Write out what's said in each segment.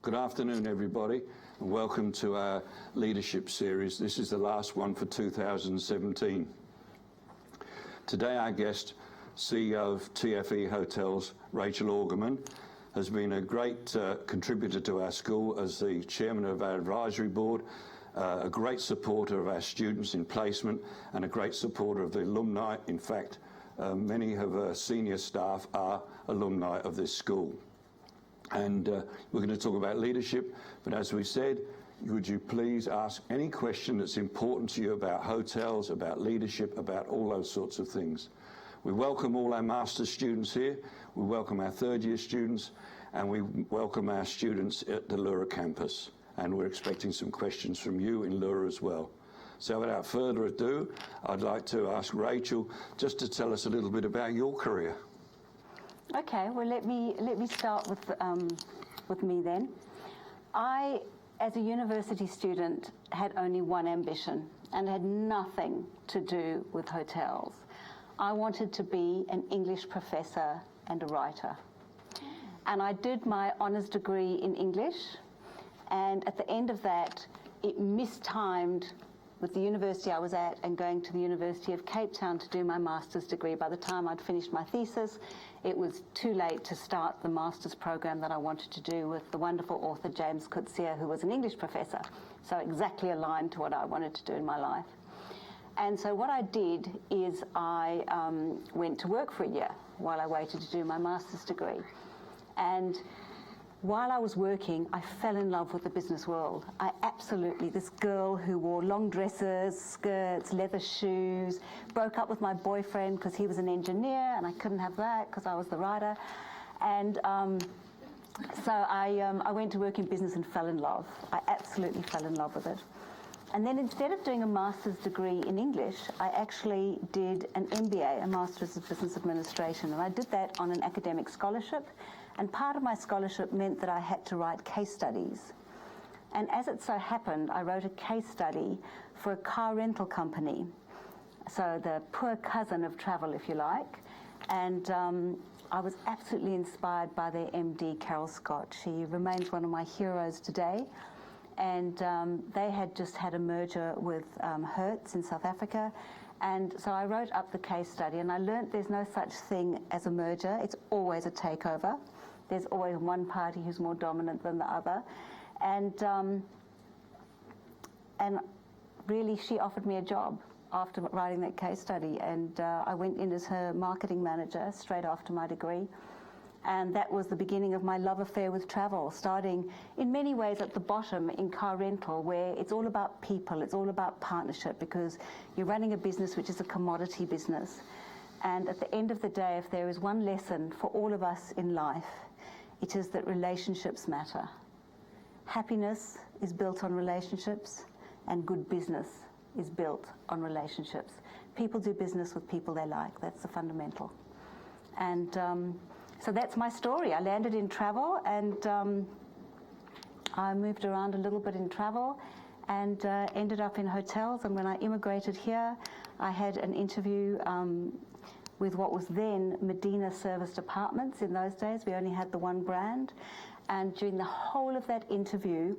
Good afternoon, everybody, and welcome to our leadership series. This is the last one for 2017. Today, our guest, CEO of TFE Hotels, Rachel Aragaman, has been a great contributor to our school as the chairman of our advisory board, a great supporter of our students in placement, and a great supporter of the alumni. In fact, many of our senior staff are alumni of this school. And we're going to talk about leadership, but as we said, would you please ask any question that's important to you about hotels, about leadership, about all those sorts of things. We welcome all our master's students here, we welcome our third-year students, and we welcome our students at the Lura campus. And we're expecting some questions from you in Lura as well. So without further ado, I'd like to ask Rachel just to tell us a little bit about your career. Okay, well let me start with me then. I, as a university student, had only one ambition and had nothing to do with hotels. I wanted to be an English professor and a writer. And I did my honours degree in English, and at the end of that, it mistimed with the university I was at and going to the University of Cape Town to do my master's degree. By the time I'd finished my thesis, it was too late to start the master's program that I wanted to do with the wonderful author James Coetzee, who was an English professor, so exactly aligned to what I wanted to do in my life. And so what I did is I went to work for a year while I waited to do my master's degree. And while I was working, I fell in love with the business world. This girl who wore long dresses, skirts, leather shoes, broke up with my boyfriend because he was an engineer and I couldn't have that because I was the writer. And so I went to work in business and fell in love. I absolutely fell in love with it. And then instead of doing a master's degree in English, I actually did an MBA, a Master's of Business Administration. And I did that on an academic scholarship. And part of my scholarship meant that I had to write case studies. And as it so happened, I wrote a case study for a car rental company. So the poor cousin of travel, if you like. And I was absolutely inspired by their MD, Carol Scott. She remains one of my heroes today. And they had just had a merger with Hertz in South Africa. And so I wrote up the case study, and I learnt there's no such thing as a merger. It's always a takeover. There's always one party who's more dominant than the other. And really, she offered me a job after writing that case study. And I went in as her marketing manager straight after my degree. And that was the beginning of my love affair with travel, starting in many ways at the bottom in car rental, where it's all about people, it's all about partnership, because you're running a business which is a commodity business. And at the end of the day, if there is one lesson for all of us in life, it is that relationships matter. Happiness is built on relationships, and good business is built on relationships. People do business with people they like. That's the fundamental. And so that's my story. I landed in travel, and I moved around a little bit in travel and ended up in hotels. And when I immigrated here, I had an interview with what was then Medina Serviced Apartments. In those days, we only had the one brand. And during the whole of that interview,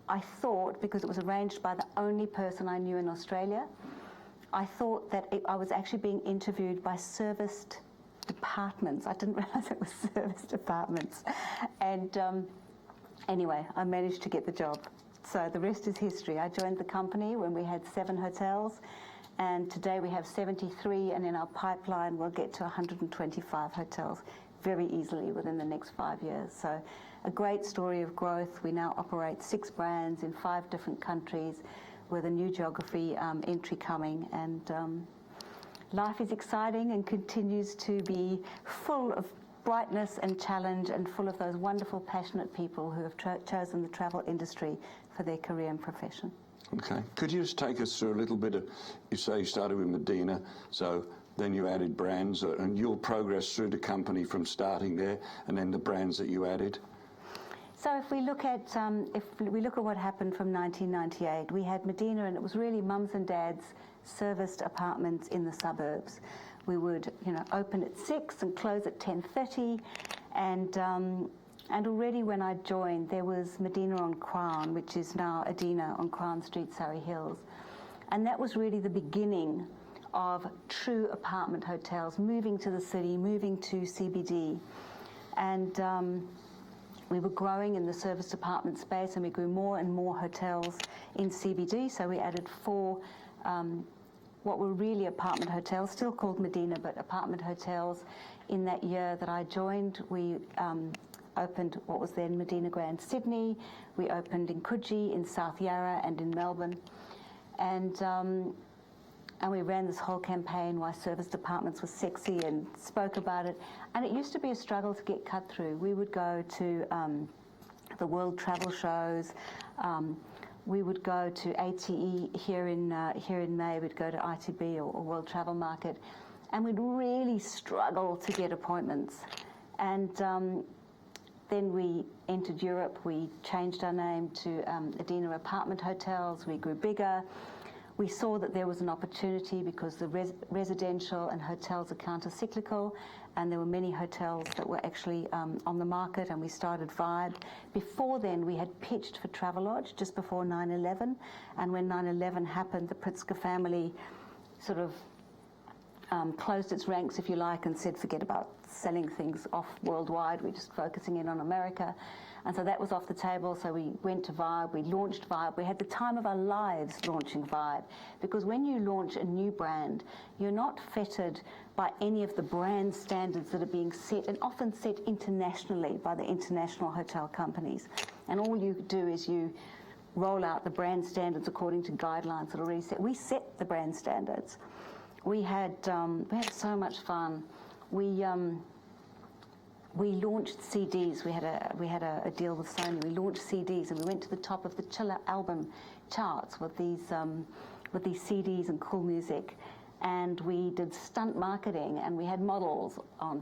I thought, because it was arranged by the only person I knew in Australia, I thought that I was actually being interviewed by Serviced Departments. I didn't realize it was Serviced Apartments. And anyway, I managed to get the job. So the rest is history. I joined the company when we had 7 hotels, and today we have 73, and in our pipeline we'll get to 125 hotels very easily within the next 5 years. So a great story of growth. We now operate 6 brands in 5 different countries with a new geography entry coming, and life is exciting and continues to be full of brightness and challenge, and full of those wonderful, passionate people who have chosen the travel industry for their career and profession. Okay. Could you just take us through a little bit of, you say you started with Medina, so then you added brands, and your progress through the company from starting there, and then the brands that you added? So if we look at what happened from 1998, we had Medina, and it was really mums and dads serviced apartments in the suburbs. We would, open at 6 and close at 10:30, and And already when I joined, there was Medina on Crown, which is now Adina on Crown Street, Surrey Hills. And that was really the beginning of true apartment hotels, moving to the city, moving to CBD. And we were growing in the service apartment space, and we grew more and more hotels in CBD. So we added 4 what were really apartment hotels, still called Medina, but apartment hotels. In that year that I joined, we opened what was then Medina Grand Sydney. We opened in Coogee, in South Yarra, and in Melbourne. And we ran this whole campaign why serviced apartments were sexy and spoke about it. And it used to be a struggle to get cut through. We would go to the World Travel Shows. We would go to ATE here in May. We'd go to ITB or World Travel Market. And we'd really struggle to get appointments. And then we entered Europe. We changed our name to Adina Apartment Hotels. We grew bigger. We saw that there was an opportunity because the residential and hotels are counter-cyclical, and there were many hotels that were actually on the market, and we started Vibe. Before then, we had pitched for Travelodge just before 9/11, and when 9/11 happened, the Pritzker family sort of closed its ranks, if you like, and said, forget about selling things off worldwide, we're just focusing in on America. And so that was off the table, so we went to Vibe, we launched Vibe. We had the time of our lives launching Vibe, because when you launch a new brand, you're not fettered by any of the brand standards that are being set, and often set internationally by the international hotel companies. And all you do is you roll out the brand standards according to guidelines that are already set. We set the brand standards. We had so much fun. We launched CDs. We had a deal with Sony. We launched CDs, and we went to the top of the Chiller album charts with these CDs and cool music. And we did stunt marketing, and we had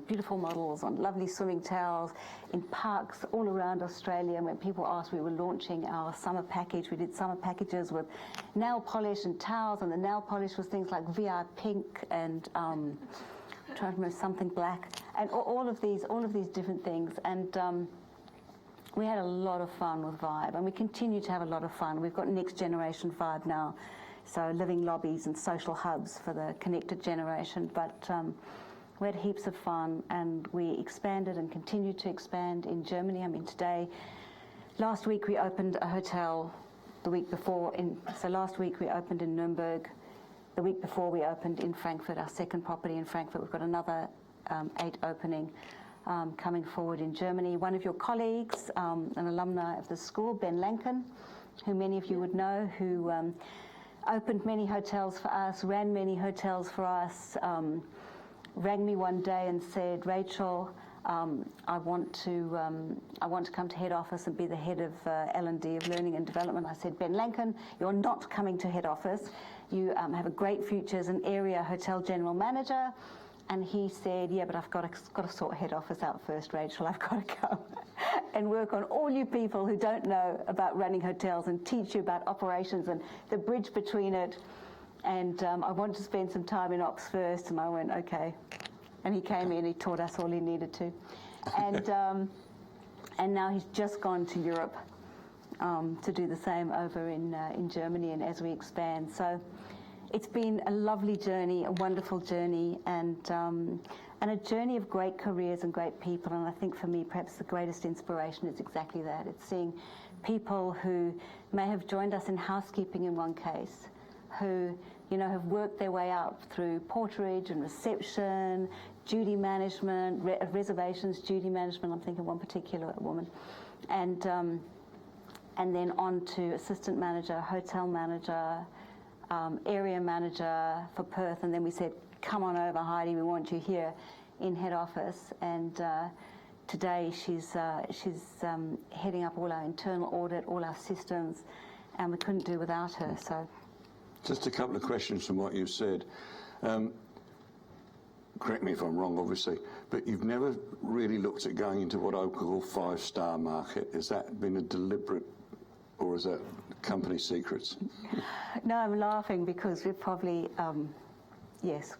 beautiful models on lovely swimming towels in parks all around Australia. And when people asked, we were launching our summer package. We did summer packages with nail polish and towels, and the nail polish was things like VI Pink and I'm trying to remember something black, and all of these different things. And we had a lot of fun with Vibe, and we continue to have a lot of fun. We've got next generation Vibe now. So living lobbies and social hubs for the connected generation. But we had heaps of fun, and we expanded and continued to expand in Germany. I mean, last week we opened a hotel. The week before, so last week we opened in Nuremberg. The week before we opened in Frankfurt, our second property in Frankfurt. We've got another 8 opening coming forward in Germany. One of your colleagues, an alumni of the school, Ben Lanken, who many of you would know, who opened many hotels for us, ran many hotels for us, rang me one day and said, Rachel, I want to come to head office and be the head of L&D, of Learning and Development. I said, Ben Lanken, you're not coming to head office. You have a great future as an area hotel general manager. And he said, yeah, but I've got to sort head office out first, Rachel. I've got to go and work on all you people who don't know about running hotels and teach you about operations and the bridge between it. And I want to spend some time in ops first. And I went, okay. And he came in, he taught us all he needed to. And now he's just gone to Europe to do the same over in Germany, and as we expand. So it's been a lovely journey, a wonderful journey, and a journey of great careers and great people. And I think for me, perhaps the greatest inspiration is exactly that. It's seeing people who may have joined us in housekeeping in one case, who have worked their way up through porterage and reception, duty management, reservations, duty management. I'm thinking one particular woman, and then on to assistant manager, hotel manager, area manager for Perth. And then we said, come on over, Heidi, we want you here in head office. And today she's heading up all our internal audit, all our systems, and we couldn't do without her. So, just a couple of questions from what you said. Correct me if I'm wrong, obviously, but you've never really looked at going into what I would call 5-star market. Has that been a deliberate, or is that company secrets? No, I'm laughing because we're probably, yes.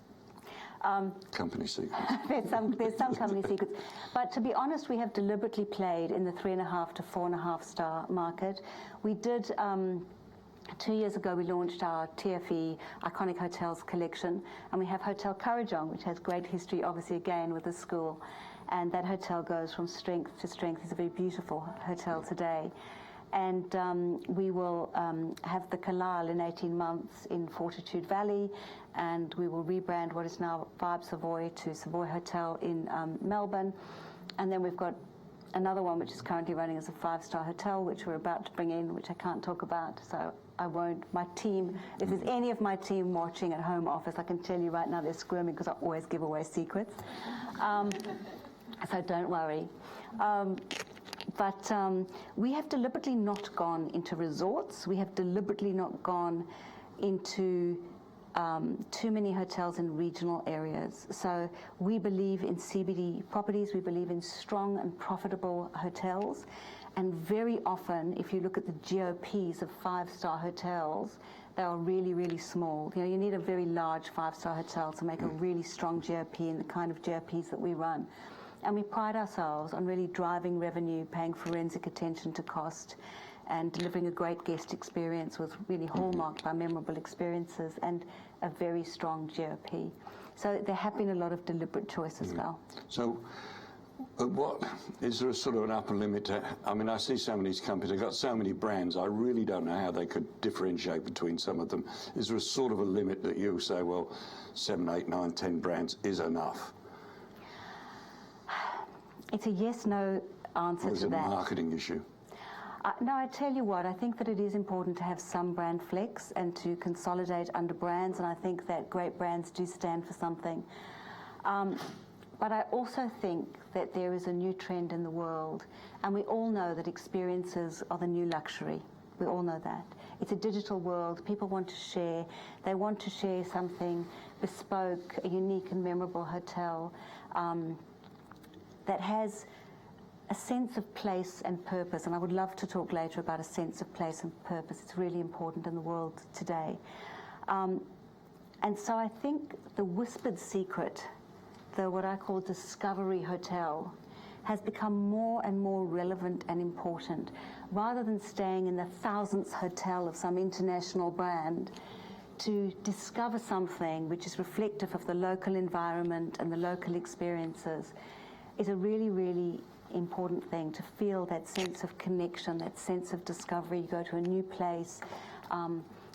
Company secrets. There's some company secrets. But to be honest, we have deliberately played in the 3.5 to 4.5 star market. We did, 2 years ago, we launched our TFE Iconic Hotels collection, and we have Hotel Kurrajong, which has great history, obviously, again, with the school. And that hotel goes from strength to strength. It's a very beautiful hotel today. And we will have the Kalal in 18 months in Fortitude Valley, and we will rebrand what is now Vibe Savoy to Savoy Hotel in Melbourne. And then we've got another one which is currently running as a 5-star hotel, which we're about to bring in, which I can't talk about, so I won't. My team, if there's any of my team watching at home office, I can tell you right now they're squirming because I always give away secrets. So don't worry. But we have deliberately not gone into resorts. We have deliberately not gone into too many hotels in regional areas. So we believe in CBD properties. We believe in strong and profitable hotels. And very often, if you look at the GOPs of 5-star hotels, they are really, really small. You know, you need a very large 5-star hotel to make a really strong GOP in the kind of GOPs that we run. And we pride ourselves on really driving revenue, paying forensic attention to cost, and delivering a great guest experience with really hallmarked by memorable experiences and a very strong GOP. So there have been a lot of deliberate choices, Val. So what is there a sort of an upper limit to, I mean, I see some of these companies, they've got so many brands, I really don't know how they could differentiate between some of them. Is there a sort of a limit that you say, well, 7, 8, 9, 10 brands is enough? It's a yes-no answer or is to it that. a marketing issue? No, I tell you what, I think that it is important to have some brand flex and to consolidate under brands, and I think that great brands do stand for something. But I also think that there is a new trend in the world, and we all know that experiences are the new luxury. We all know that. It's a digital world. People want to share. They want to share something bespoke, a unique and memorable hotel that has a sense of place and purpose, and I would love to talk later about a sense of place and purpose. It's really important in the world today. And so I think the whispered secret, the what I call discovery hotel, has become more and more relevant and important. Rather than staying in the 1000th hotel of some international brand, to discover something which is reflective of the local environment and the local experiences is a really, really important thing, to feel that sense of connection, that sense of discovery. You go to a new place.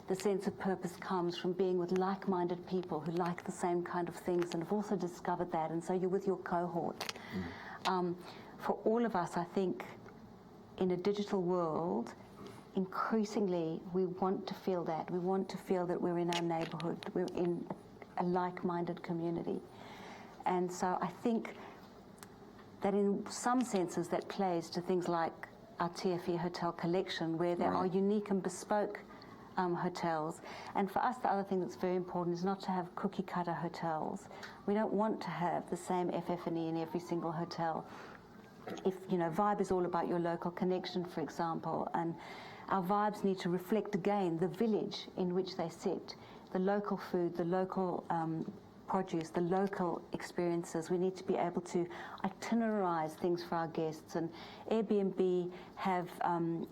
The sense of purpose comes from being with like-minded people who like the same kind of things and have also discovered that, and so you're with your cohort. For all of us, I think, in a digital world, increasingly we want to feel that. We want to feel that we're in our neighborhood, we're in a like-minded community. And so I think that in some senses that plays to things like our TFE hotel collection, where there are unique and bespoke hotels. And for us, the other thing that's very important is not to have cookie-cutter hotels. We don't want to have the same FF&E in every single hotel. If, you know, vibe is all about your local connection, for example, and our vibes need to reflect, again, the village in which they sit, the local food, the local produce, the local experiences. We need to be able to itinerize things for our guests, and Airbnb have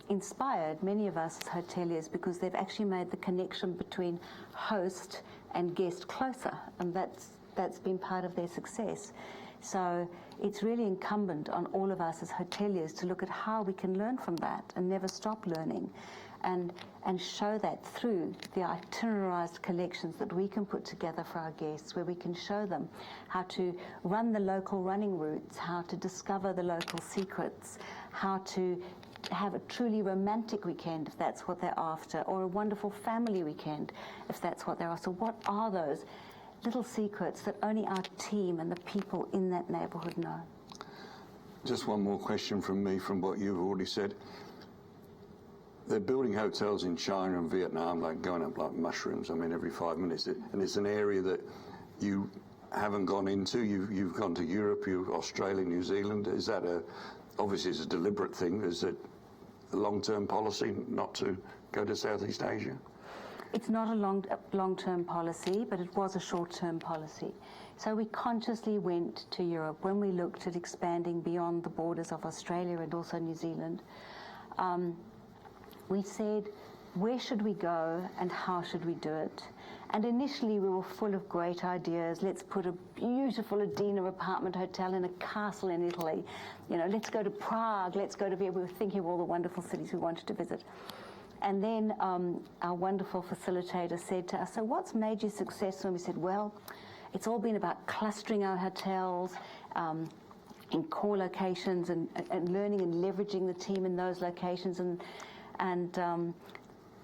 inspired many of us as hoteliers because they've actually made the connection between host and guest closer, and that's been part of their success. So it's really incumbent on all of us as hoteliers to look at how we can learn from that and never stop learning, and show that through the itinerarized collections that we can put together for our guests, where we can show them how to run the local running routes, how to discover the local secrets, how to have a truly romantic weekend if that's what they're after, or a wonderful family weekend if that's what they're after. So what are those little secrets that only our team and the people in that neighborhood know? Just one more question from me from what you've already said. They're building hotels in China and Vietnam, like going up like mushrooms. I mean, every 5 minutes, and it's an area that you haven't gone into. You've gone to Europe, Australia, New Zealand. Is that obviously it's a deliberate thing? Is it a long-term policy not to go to Southeast Asia? It's not a long-term policy, but it was a short-term policy. So we consciously went to Europe when we looked at expanding beyond the borders of Australia and also New Zealand. We said, where should we go and how should we do it? And initially we were full of great ideas. Let's put a beautiful Adina apartment hotel in a castle in Italy. You know, let's go to Prague, let's go to Vienna. We were thinking of all the wonderful cities we wanted to visit. And then our wonderful facilitator said to us, so what's made you successful? And we said, well, it's all been about clustering our hotels in core locations and learning and leveraging the team in those locations. And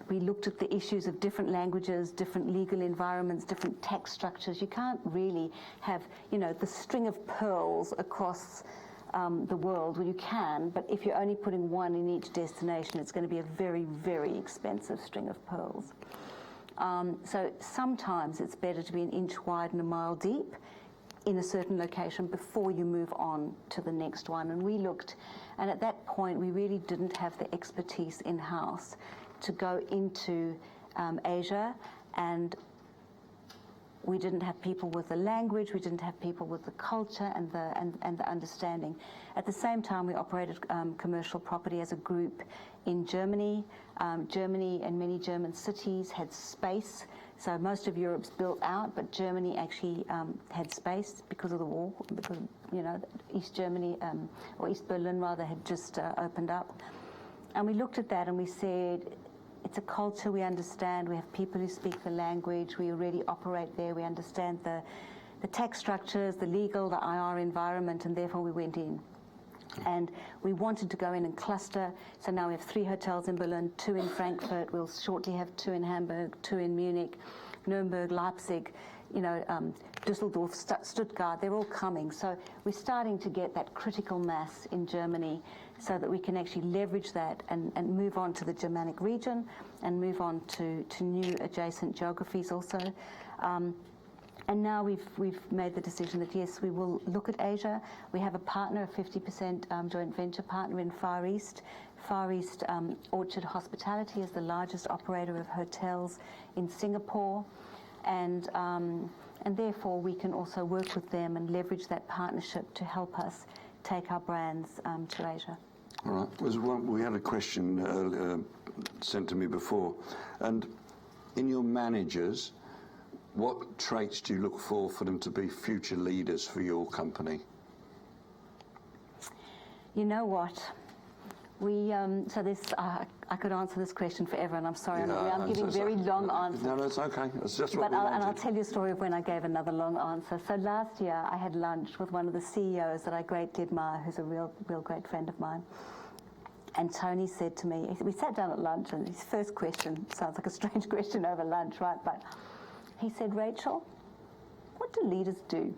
we looked at the issues of different languages, different legal environments, different tax structures. You can't really have, you know, the string of pearls across the world. Well, you can, but if you're only putting one in each destination, it's going to be a very, very expensive string of pearls. So sometimes it's better to be an inch wide and a mile deep in a certain location before you move on to the next one. And we looked, and at that point we really didn't have the expertise in-house to go into Asia, and we didn't have people with the language, we didn't have people with the culture and the understanding. At the same time, we operated commercial property as a group in Germany. Germany and many German cities had space. So most of Europe's built out, but Germany actually had space because of the war, because, you know, East Germany, or East Berlin rather, had just opened up. And we looked at that and we said, it's a culture we understand, we have people who speak the language, we already operate there, we understand the tax structures, the legal, the IR environment, and therefore we went in. And we wanted to go in and cluster, so now we have 3 hotels in Berlin, 2 in Frankfurt, we'll shortly have 2 in Hamburg, 2 in Munich, Nuremberg, Leipzig, you know, Düsseldorf, Stuttgart, they're all coming. So we're starting to get that critical mass in Germany so that we can actually leverage that and move on to the Germanic region and move on to new adjacent geographies also. And now we've made the decision that, yes, we will look at Asia. We have a partner, a 50% joint venture partner in Far East. Far East Orchard Hospitality is the largest operator of hotels in Singapore. And therefore we can also work with them and leverage that partnership to help us take our brands to Asia. All right. We had a question sent to me before. And in your managers, what traits do you look for them to be future leaders for your company? You know what? So this, I could answer this question forever, and I'm sorry, I'm giving very long answers. No, that's okay. That's just what we wanted. And I'll tell you a story of when I gave another long answer. So last year, I had lunch with one of the CEOs that I greatly admire, who's a real great friend of mine. And Tony said to me, we sat down at lunch, and his first question, sounds like a strange question over lunch, right? But he said, Rachel, what do leaders do?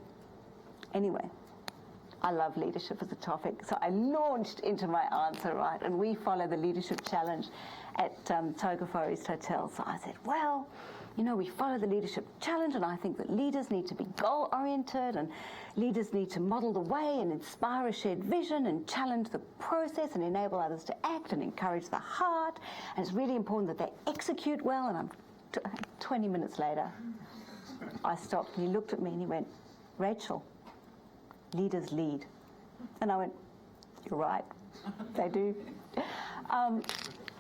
Anyway, I love leadership as a topic, so I launched into my answer, right? And we follow the leadership challenge at Toga Forest Hotel. So I said, well, you know, we follow the leadership challenge, and I think that leaders need to be goal-oriented, and leaders need to model the way and inspire a shared vision and challenge the process and enable others to act and encourage the heart. And it's really important that they execute well. And 20 minutes later, I stopped, and he looked at me and he went, Rachel, leaders lead. And I went, you're right, they do. And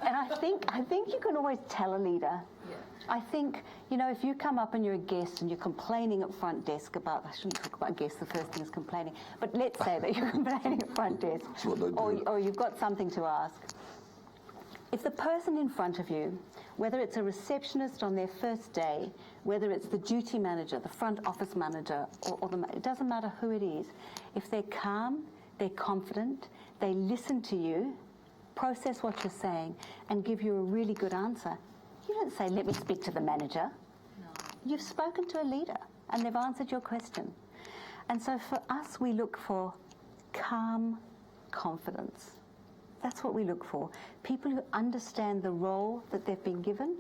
I think you can always tell a leader. Yeah. I think, you know, if you come up and you're a guest and you're complaining at front desk about, I shouldn't talk about guests, the first thing is complaining, but let's say that you're complaining at front desk, or you've got something to ask. If the person in front of you, whether it's a receptionist on their first day, whether it's the duty manager, the front office manager, it doesn't matter who it is, if they're calm, they're confident, they listen to you, process what you're saying, and give you a really good answer, you don't say, let me speak to the manager. No. You've spoken to a leader, and they've answered your question. And so for us, we look for calm confidence. That's what we look for. People who understand the role that they've been given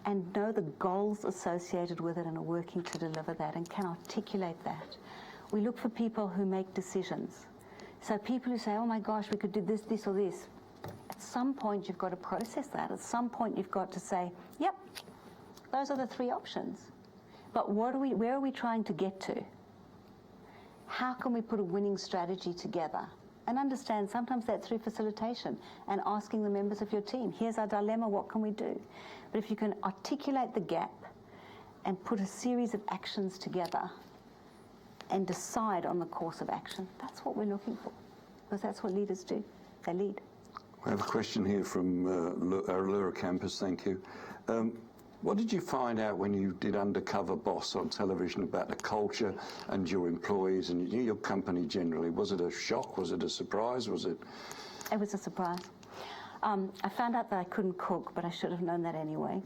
and know the goals associated with it and are working to deliver that and can articulate that. We look for people who make decisions. So people who say, oh my gosh, we could do this, this or this. At some point you've got to process that. At some point you've got to say, yep, Those are the three options. But where are we trying to get to? How can we put a winning strategy together? And understand sometimes that's through facilitation and asking the members of your team, here's our dilemma, what can we do? But if you can articulate the gap and put a series of actions together and decide on the course of action, that's what we're looking for. Because that's what leaders do. They lead. We have a question here from our Allura campus, thank you. What did you find out when you did Undercover Boss on television about the culture and your employees and your company generally? Was it a shock? Was it a surprise? Was it? It was a surprise. I found out that I couldn't cook, but I should have known that anyway.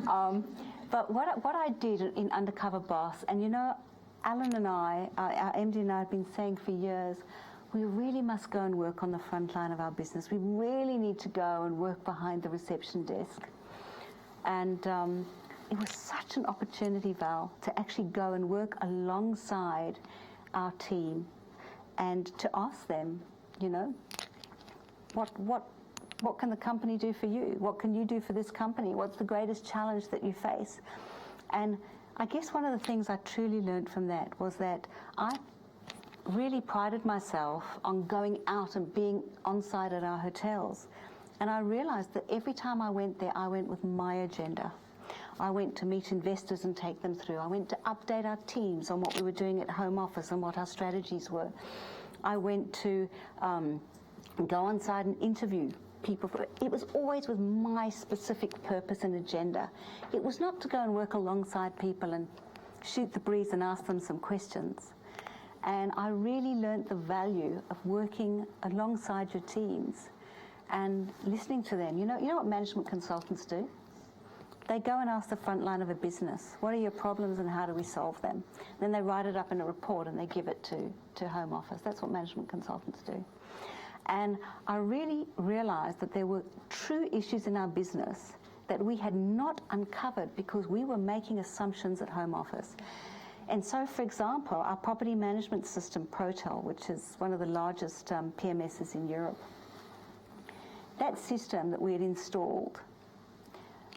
But what I did in Undercover Boss, and you know, Alan and I, our MD and I have been saying for years, we really must go and work on the front line of our business. We really need to go and work behind the reception desk. And it was such an opportunity, Val, to actually go and work alongside our team and to ask them, you know, what can the company do for you? What can you do for this company? What's the greatest challenge that you face? And I guess one of the things I truly learned from that was that I really prided myself on going out and being on site at our hotels. And I realized that every time I went there, I went with my agenda. I went to meet investors and take them through. I went to update our teams on what we were doing at home office and what our strategies were. I went to go on site and interview people. It was always with my specific purpose and agenda. It was not to go and work alongside people and shoot the breeze and ask them some questions. And I really learned the value of working alongside your teams and listening to them. You know what management consultants do? They go and ask the front line of a business, what are your problems and how do we solve them? Then they write it up in a report and they give it to home office. That's what management consultants do. And I really realized that there were true issues in our business that we had not uncovered because we were making assumptions at home office. And so, for example, our property management system, ProTel, which is one of the largest PMSs in Europe, that system that we had installed,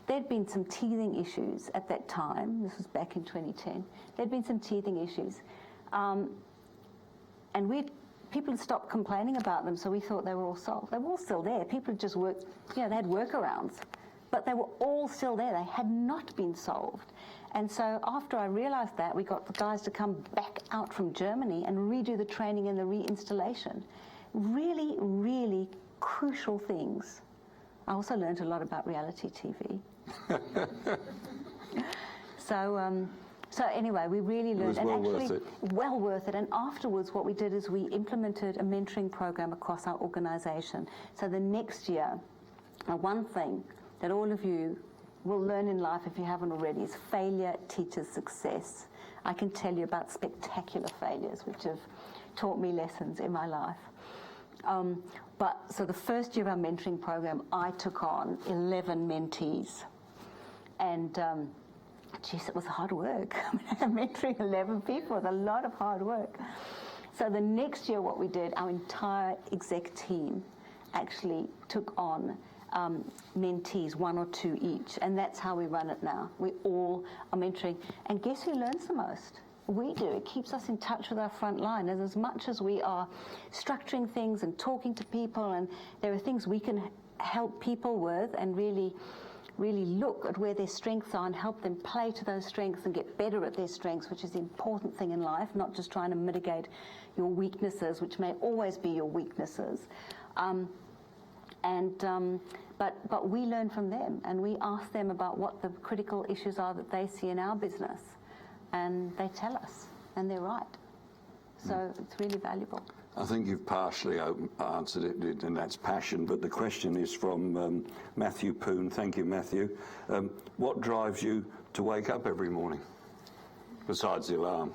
there'd been some teething issues at that time. This was back in 2010. There'd been some teething issues. And people had stopped complaining about them, so we thought they were all solved. They were all still there. People had just worked, they had workarounds. But they were all still there. They had not been solved. And so after I realized that, we got the guys to come back out from Germany and redo the training and the reinstallation. Really, really crucial things. I also learned a lot about reality TV. So anyway, we really learned. It was well worth it. Well worth it. And afterwards, what we did is we implemented a mentoring program across our organization. So the next year, one thing that all of you will learn in life, if you haven't already, is failure teaches success. I can tell you about spectacular failures which have taught me lessons in my life. So the first year of our mentoring program, I took on 11 mentees. And geez, it was hard work. Mentoring 11 people was a lot of hard work. So the next year what we did, our entire exec team actually took on mentees, 1 or 2 each. And that's how we run it now. We all are mentoring. And guess who learns the most? We do. It keeps us in touch with our front line. And as much as we are structuring things and talking to people, and there are things we can help people with and really look at where their strengths are and help them play to those strengths and get better at their strengths, which is the important thing in life, not just trying to mitigate your weaknesses, which may always be your weaknesses. But we learn from them, and we ask them about what the critical issues are that they see in our business. And they tell us, and they're right. So it's really valuable. I think you've partially answered it, and that's passion. But the question is from Matthew Poon. Thank you, Matthew. What drives you to wake up every morning, besides the alarm?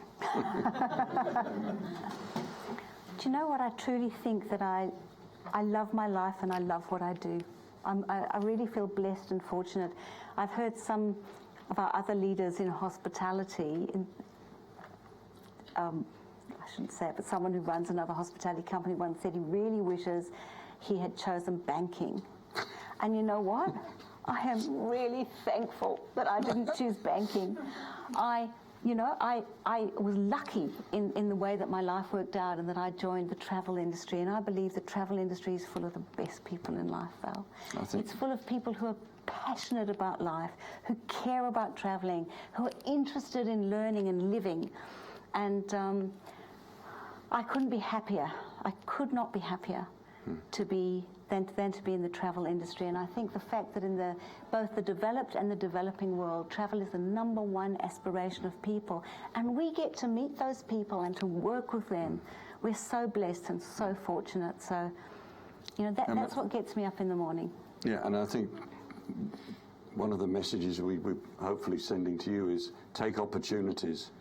Do you know what? I truly think that I love my life and I love what I do. I really feel blessed and fortunate. I've heard some of our other leaders in hospitality, I shouldn't say it, but someone who runs another hospitality company once said he really wishes he had chosen banking. And you know what? I am really thankful that I didn't choose banking. I was lucky in the way that my life worked out and that I joined the travel industry. And I believe the travel industry is full of the best people in life, Val. It's full of people who are passionate about life, who care about traveling, who are interested in learning and living. And I couldn't be happier. I could not be happier than to be in the travel industry. And I think the fact that in both the developed and the developing world, travel is the #1 aspiration of people. And we get to meet those people and to work with them. We're so blessed and so fortunate. So, that's what gets me up in the morning. Yeah, and I think one of the messages we're hopefully sending to you is take opportunities.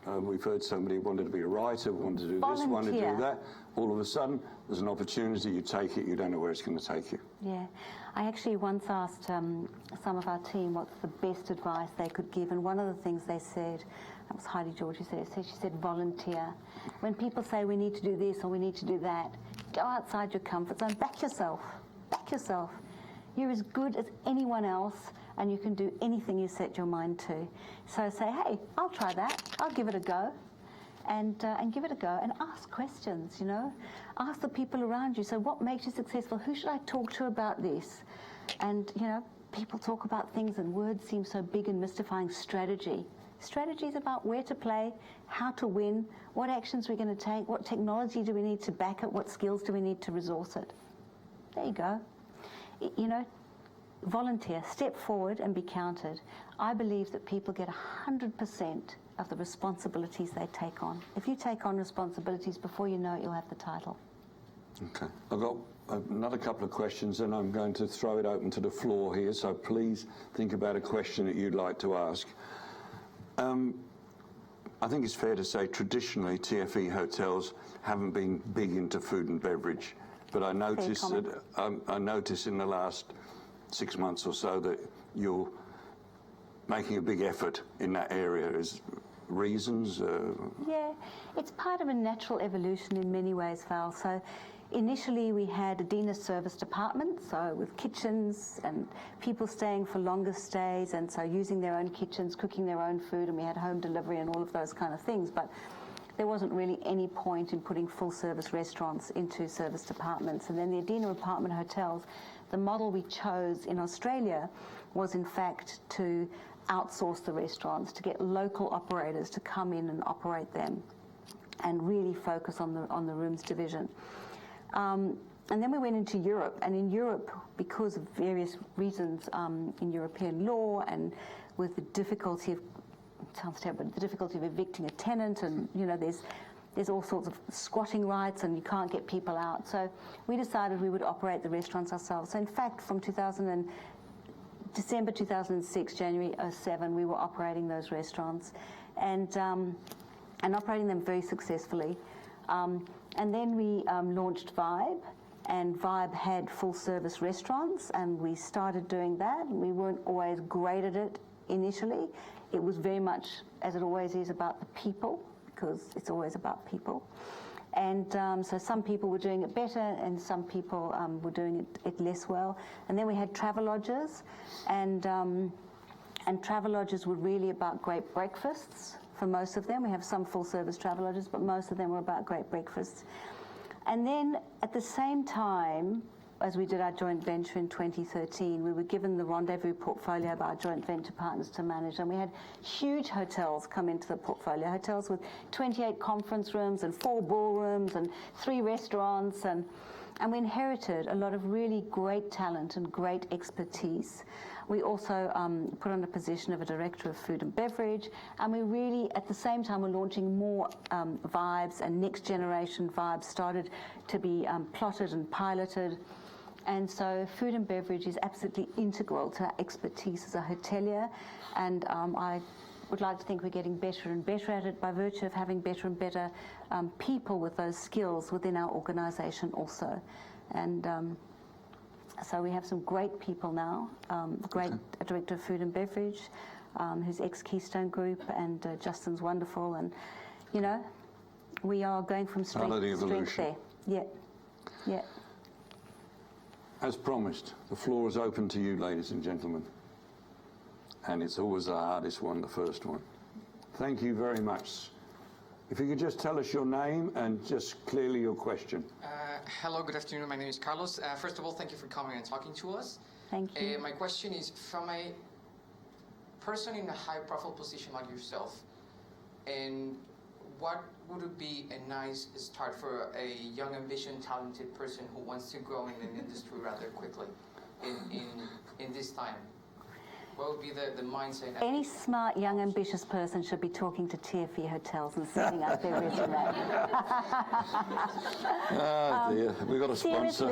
We've heard somebody wanted to be a writer, wanted to do this, wanted to do that. All of a sudden, there's an opportunity, you take it, you don't know where it's going to take you. Yeah. I actually once asked some of our team what's the best advice they could give, and one of the things they said, that was Heidi George who said it, she said volunteer. When people say we need to do this or we need to do that, go outside your comfort zone, back yourself. You're as good as anyone else, and you can do anything you set your mind to. So say, hey, I'll try that. I'll give it a go. And give it a go and ask questions, Ask the people around you. So what makes you successful? Who should I talk to about this? And, people talk about things and words seem so big and mystifying. Strategy. Strategy is about where to play, how to win, what actions we're going to take, what technology do we need to back it, what skills do we need to resource it. There you go. Volunteer, step forward and be counted. I believe that people get 100% of the responsibilities they take on. If you take on responsibilities, before you know it, you'll have the title. Okay. I've got another couple of questions, and I'm going to throw it open to the floor here, so please think about a question that you'd like to ask. I think it's fair to say traditionally TFE hotels haven't been big into food and beverage, but I noticed I noticed in the last 6 months or so that you're making a big effort in that area. Is reasons? Yeah, it's part of a natural evolution in many ways, Val. So initially we had a dinner service department, so with kitchens and people staying for longer stays, and so using their own kitchens, cooking their own food, and we had home delivery and all of those kind of things. But there wasn't really any point in putting full-service restaurants into service departments. And then the Adina apartment hotels, the model we chose in Australia was in fact to outsource the restaurants, to get local operators to come in and operate them and really focus on the rooms division. And then we went into Europe, and in Europe, because of various reasons in European law and with the difficulty of, it sounds terrible, but the difficulty of evicting a tenant, and there's all sorts of squatting rights and you can't get people out. So we decided we would operate the restaurants ourselves. So in fact, from December 2006, January 2007, we were operating those restaurants and operating them very successfully. And then we launched Vibe, and Vibe had full-service restaurants, and we started doing that. We weren't always great at it initially. It was very much, as it always is, about the people, because it's always about people. And so some people were doing it better, and some people were doing it less well. And then we had travel lodges, and travel lodges were really about great breakfasts for most of them. We have some full-service travel lodges, but most of them were about great breakfasts. And then at the same time, as we did our joint venture in 2013, we were given the Rendezvous portfolio by our joint venture partners to manage, and we had huge hotels come into the portfolio, hotels with 28 conference rooms and 4 ballrooms and 3 restaurants, and we inherited a lot of really great talent and great expertise. We also put on a position of a director of food and beverage, and we really, at the same time, were launching more vibes, and next generation vibes started to be plotted and piloted. And so food and beverage is absolutely integral to our expertise as a hotelier, and I would like to think we're getting better and better at it by virtue of having better and better people with those skills within our organisation also. And so we have some great people now, great director of food and beverage, who's ex-Keystone Group, and Justin's wonderful, and we are going from strength to strength there. Yeah. As promised, the floor is open to you, ladies and gentlemen. And it's always the hardest one, the first one. Thank you very much. If you could just tell us your name and just clearly your question. Hello, good afternoon. My name is Carlos. First of all, thank you for coming and talking to us. Thank you. My question is, from a person in a high-profile position like yourself, and what would it be a nice start for a young, ambitious, talented person who wants to grow in an industry rather quickly in this time? What would be the mindset? Any smart, young, ambitious person should be talking to TFE hotels and setting up their resume. Oh dear, we've got a sponsor.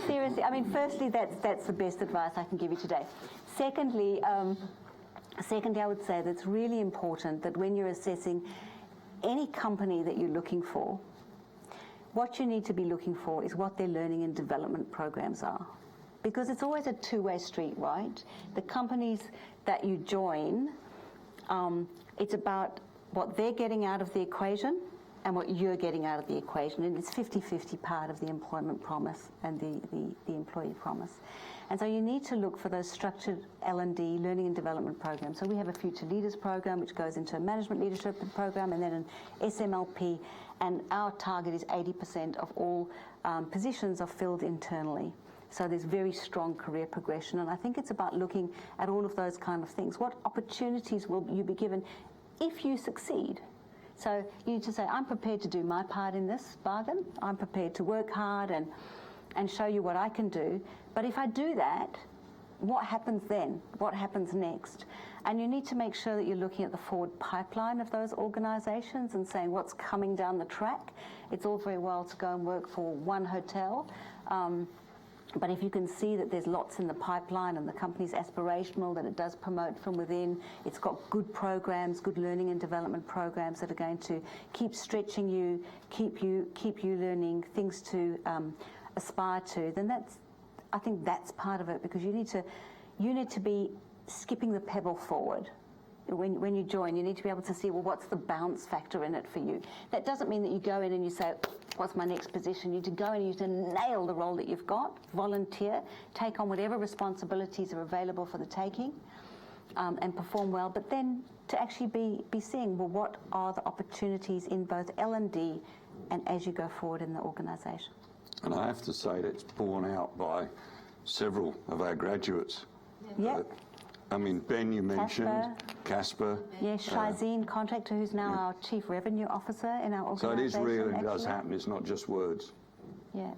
Seriously. I mean, firstly, that's the best advice I can give you today. Secondly, I would say that it's really important that when you're assessing any company that you're looking for, what you need to be looking for is what their learning and development programs are. Because it's always a two-way street, right? The companies that you join, it's about what they're getting out of the equation and what you're getting out of the equation. And it's 50-50 part of the employment promise and the employee promise. And so you need to look for those structured L&D, learning and development programs. So we have a Future Leaders program, which goes into a management leadership program, and then an SMLP. And our target is 80% of all positions are filled internally. So there's very strong career progression, and I think it's about looking at all of those kind of things. What opportunities will you be given if you succeed? So you need to say, I'm prepared to do my part in this bargain. I'm prepared to work hard and show you what I can do. But if I do that, what happens then? What happens next? And you need to make sure that you're looking at the forward pipeline of those organizations and saying what's coming down the track. It's all very well to go and work for one hotel, but if you can see that there's lots in the pipeline and the company's aspirational, that it does promote from within, it's got good programs, good learning and development programs that are going to keep stretching you, keep you learning, things to aspire to, then I think that's part of it, because you need to be skipping the pebble forward. When you join, you need to be able to see, well, what's the bounce factor in it for you? That doesn't mean that you go in and you say, what's my next position? You need to go in and you need to nail the role that you've got, volunteer, take on whatever responsibilities are available for the taking, and perform well. But then to actually be seeing, well, what are the opportunities in both L&D and as you go forward in the organisation? And I have to say that it's borne out by several of our graduates. Yeah. I mean, Ben, you mentioned, Casper. Yes, Shazeen, contractor, who's now our Chief Revenue Officer in our organisation. So it is real and does happen, it's not just words. Yeah,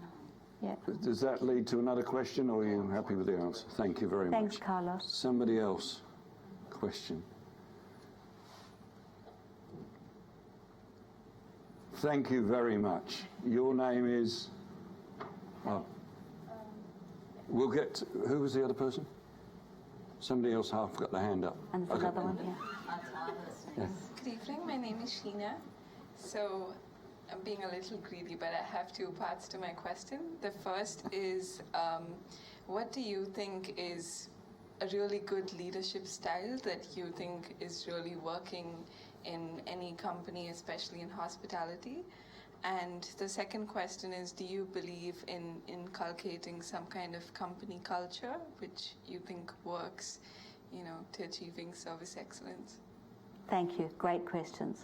yeah. Does that lead to another question, or are you happy with the answer? Thank you very much. Thanks, Carlos. Somebody else? Question? Thank you very much. Your name is? Oh. We'll get to, who was the other person? Somebody else half got their hand up. And there's another one here. Yeah. Good evening, my name is Sheena. So I'm being a little greedy, but I have two parts to my question. The first is, what do you think is a really good leadership style that you think is really working in any company, especially in hospitality? And the second question is, do you believe in inculcating some kind of company culture which you think works, to achieving service excellence? Thank you. Great questions.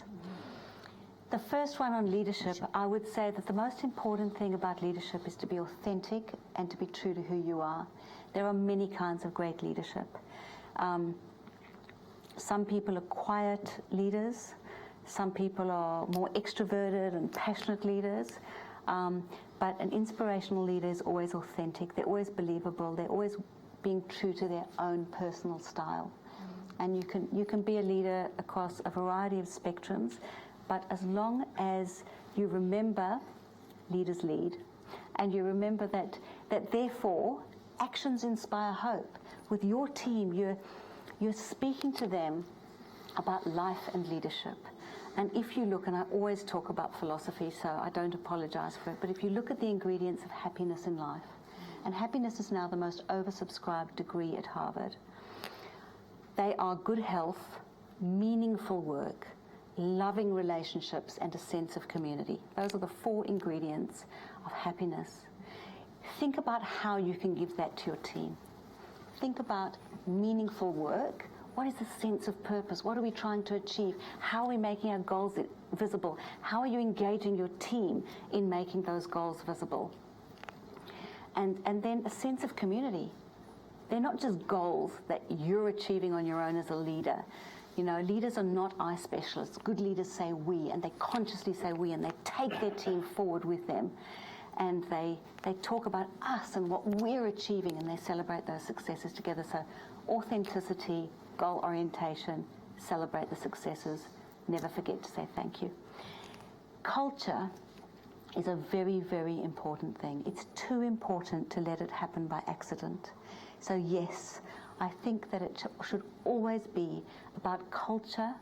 The first one on leadership, I would say that the most important thing about leadership is to be authentic and to be true to who you are. There are many kinds of great leadership. Some people are quiet leaders. Some people are more extroverted and passionate leaders, but an inspirational leader is always authentic. They're always believable. They're always being true to their own personal style. And you can be a leader across a variety of spectrums, but as long as you remember leaders lead, and you remember that therefore actions inspire hope. With your team, you're speaking to them about life and leadership. And if you look, and I always talk about philosophy, so I don't apologize for it, but if you look at the ingredients of happiness in life, and happiness is now the most oversubscribed degree at Harvard, they are good health, meaningful work, loving relationships, and a sense of community. Those are the 4 ingredients of happiness. think about how you can give that to your team. Think about meaningful work. What is the sense of purpose? What are we trying to achieve? How are we making our goals visible? How are you engaging your team in making those goals visible? And then a sense of community. They're not just goals that you're achieving on your own as a leader. You know, leaders are not I specialists. Good leaders say we, and they consciously say we, and they take their team forward with them. And they talk about us and what we're achieving, and they celebrate those successes together. So authenticity, goal orientation, celebrate the successes, never forget to say thank you. Culture is a very, very important thing. It's too important to let it happen by accident. So yes, I think that it should always be about culture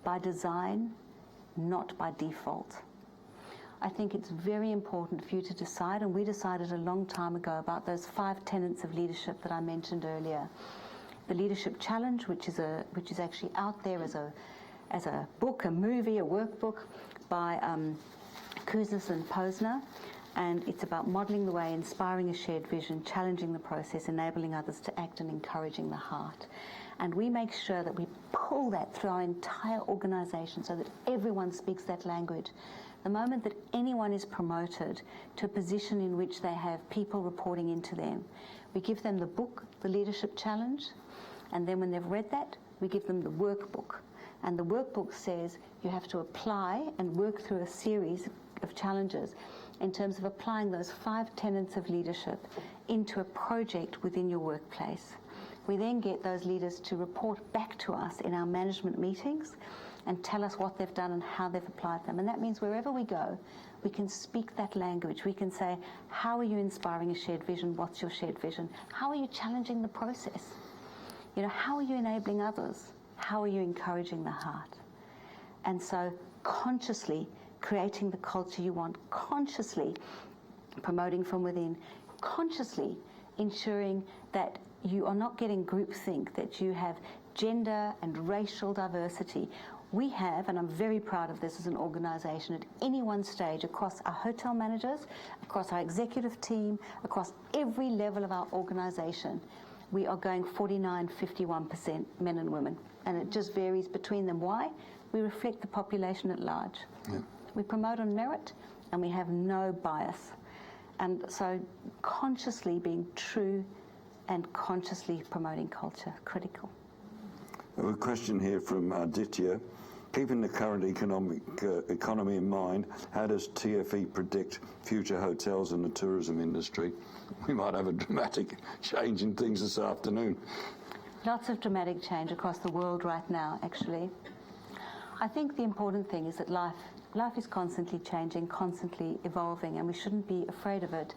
by design, not by default. I think it's very important for you to decide, and we decided a long time ago about those 5 tenets of leadership that I mentioned earlier. The Leadership Challenge, which is actually out there as a book, a movie, a workbook by Kouzes and Posner, and it's about modelling the way, inspiring a shared vision, challenging the process, enabling others to act, and encouraging the heart. And we make sure that we pull that through our entire organisation so that everyone speaks that language. The moment that anyone is promoted to a position in which they have people reporting into them, we give them the book, the Leadership Challenge, and then when they've read that, we give them the workbook. And the workbook says you have to apply and work through a series of challenges in terms of applying those 5 tenets of leadership into a project within your workplace. We then get those leaders to report back to us in our management meetings and tell us what they've done and how they've applied them. And that means wherever we go, we can speak that language. We can say, how are you inspiring a shared vision? What's your shared vision? How are you challenging the process? You know, how are you enabling others? How are you encouraging the heart? And so consciously creating the culture you want, consciously promoting from within, consciously ensuring that you are not getting groupthink, that you have gender and racial diversity. We have, and I'm very proud of this as an organisation, at any one stage across our hotel managers, across our executive team, across every level of our organisation, we are going 49-51% men and women. And it just varies between them. Why? We reflect the population at large. Yeah. We promote on merit, and we have no bias. And so consciously being true and consciously promoting culture, critical. A question here from Aditya. Keeping the current economy in mind, how does TFE predict future hotels and the tourism industry? We might have a dramatic change in things this afternoon. Lots of dramatic change across the world right now, actually. I think the important thing is that life is constantly changing, constantly evolving, and we shouldn't be afraid of it.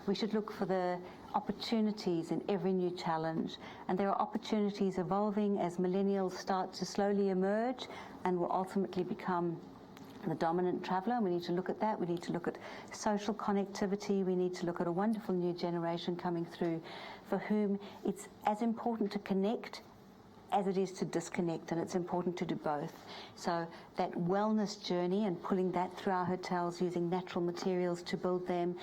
We should look for the opportunities in every new challenge, and there are opportunities evolving as millennials start to slowly emerge and will ultimately become the dominant traveller. We need to look at that. We need to look at social connectivity. We need to look at a wonderful new generation coming through for whom it's as important to connect as it is to disconnect, and it's important to do both. So that wellness journey and pulling that through our hotels, using natural materials to build them,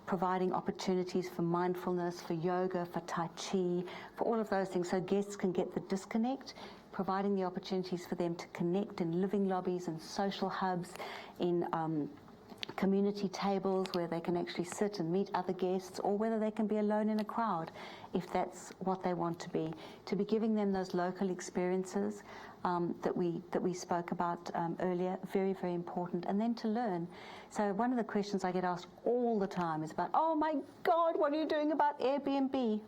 providing opportunities for mindfulness, for yoga, for Tai Chi, for all of those things so guests can get the disconnect, providing the opportunities for them to connect in living lobbies and social hubs, in community tables where they can actually sit and meet other guests, or whether they can be alone in a crowd if that's what they want to be giving them those local experiences that we spoke about earlier, very, very important. And then to learn. So one of the questions I get asked all the time is about, oh my God, what are you doing about Airbnb?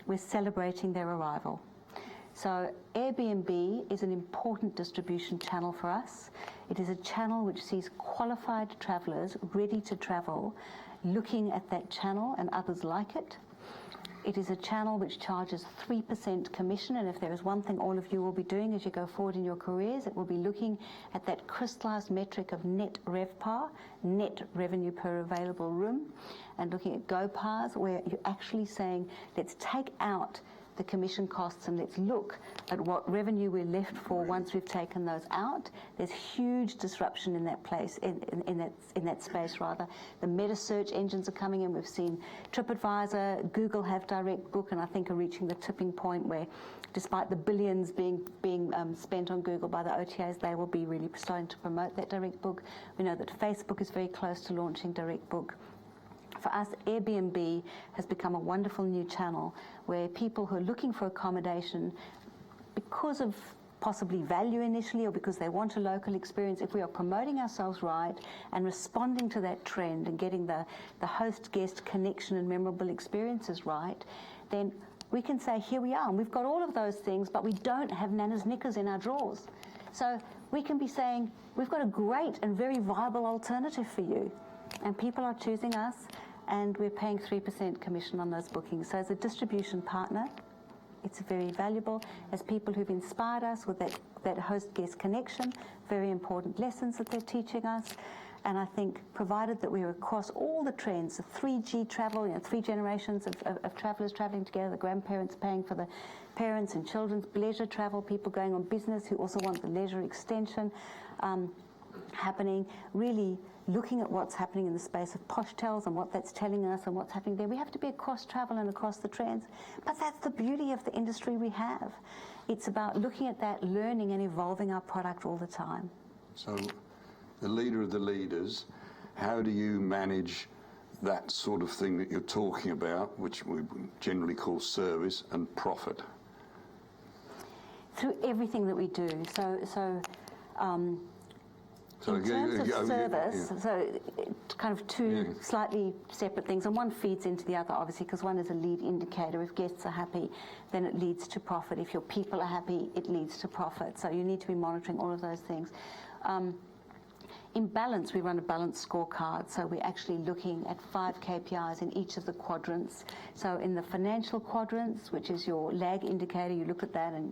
We're celebrating their arrival. So Airbnb is an important distribution channel for us. It is a channel which sees qualified travellers ready to travel, looking at that channel and others like it. It is a channel which charges 3% commission, and if there is one thing all of you will be doing as you go forward in your careers, it will be looking at that crystallised metric of net RevPAR, net revenue per available room, and looking at GoPARs, where you're actually saying, let's take out the commission costs and let's look at what revenue we're left for once we've taken those out, there's huge disruption in that place, in that space rather. The meta search engines are coming in. We've seen TripAdvisor, Google have direct book, and I think are reaching the tipping point where, despite the billions being spent on Google by the OTAs, they will be really starting to promote that direct book. We know that Facebook is very close to launching direct book. For us, Airbnb has become a wonderful new channel where people who are looking for accommodation, because of possibly value initially or because they want a local experience, if we are promoting ourselves right and responding to that trend and getting the host-guest connection and memorable experiences right, then we can say, here we are, and we've got all of those things, but we don't have Nana's knickers in our drawers. So we can be saying, we've got a great and very viable alternative for you. And people are choosing us, and we're paying 3% commission on those bookings. So as a distribution partner, it's very valuable. As people who've inspired us with that host-guest connection, very important lessons that they're teaching us. And I think, provided that we're across all the trends, the 3G travel, 3 generations of travellers travelling together, the grandparents paying for the parents and children's leisure travel, people going on business who also want the leisure extension happening, really looking at what's happening in the space of poshtels and what that's telling us and what's happening there. We have to be across travel and across the trends. But that's the beauty of the industry we have. It's about looking at that, learning and evolving our product all the time. So, the leader of the leaders, how do you manage that sort of thing that you're talking about, which we generally call service, and profit? Through everything that we do. In terms of service, so kind of two slightly separate things, and one feeds into the other, obviously, because one is a lead indicator. If guests are happy, then it leads to profit. If your people are happy, it leads to profit. So you need to be monitoring all of those things. In balance, we run a balanced scorecard, so we're actually looking at 5 KPIs in each of the quadrants. So in the financial quadrants, which is your lag indicator, you look at that and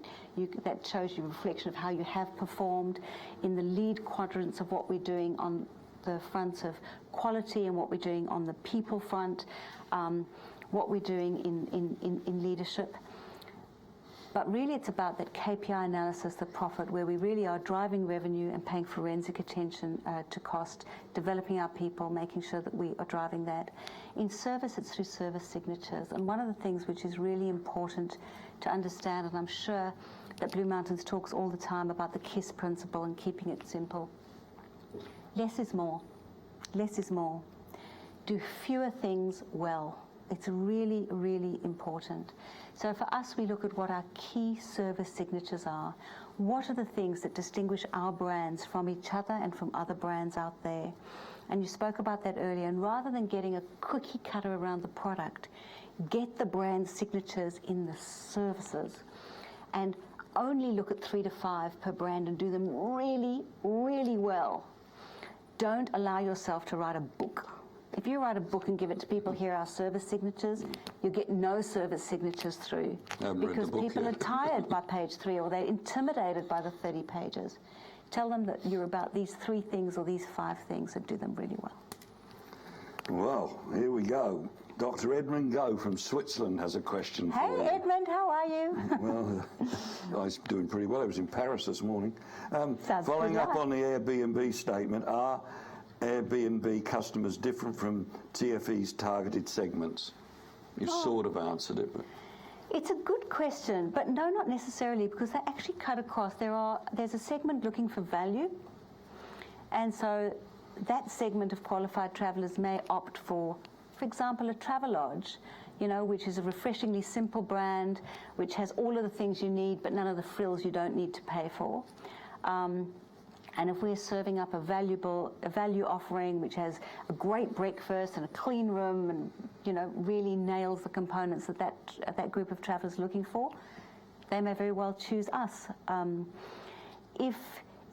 that shows you a reflection of how you have performed. In the lead quadrants of what we're doing on the fronts of quality and what we're doing on the people front, what we're doing in leadership. But really it's about that KPI analysis, the profit, where we really are driving revenue and paying forensic attention to cost, developing our people, making sure that we are driving that. In service, it's through service signatures. And one of the things which is really important to understand, and I'm sure that Blue Mountains talks all the time about the KISS principle and keeping it simple. Less is more. Less is more. Do fewer things well. It's really, really important. So for us, we look at what our key service signatures are. What are the things that distinguish our brands from each other and from other brands out there? And you spoke about that earlier. And rather than getting a cookie cutter around the product, get the brand signatures in the services. And only look at 3 to 5 per brand and do them really, really well. Don't allow yourself to write a book. If you write a book and give it to people, here are our service signatures, you get no service signatures through. Because people are tired by page 3 or they're intimidated by the 30 pages. Tell them that you're about these 3 things or these 5 things and do them really well. Well, here we go. Dr. Edmund Go from Switzerland has a question for you. Hey, Edmund, how are you? Well, I was doing pretty well. I was in Paris this morning. Following up right. on the Airbnb statement, are Airbnb customers different from TFE's targeted segments? You've sort of answered it, but... It's a good question, but no, not necessarily, because they actually cut across. There's a segment looking for value, and so that segment of qualified travellers may opt for example, a Travelodge, which is a refreshingly simple brand, which has all of the things you need, but none of the frills you don't need to pay for. And if we're serving up a value offering, which has a great breakfast and a clean room and, really nails the components that group of travellers looking for, they may very well choose us. If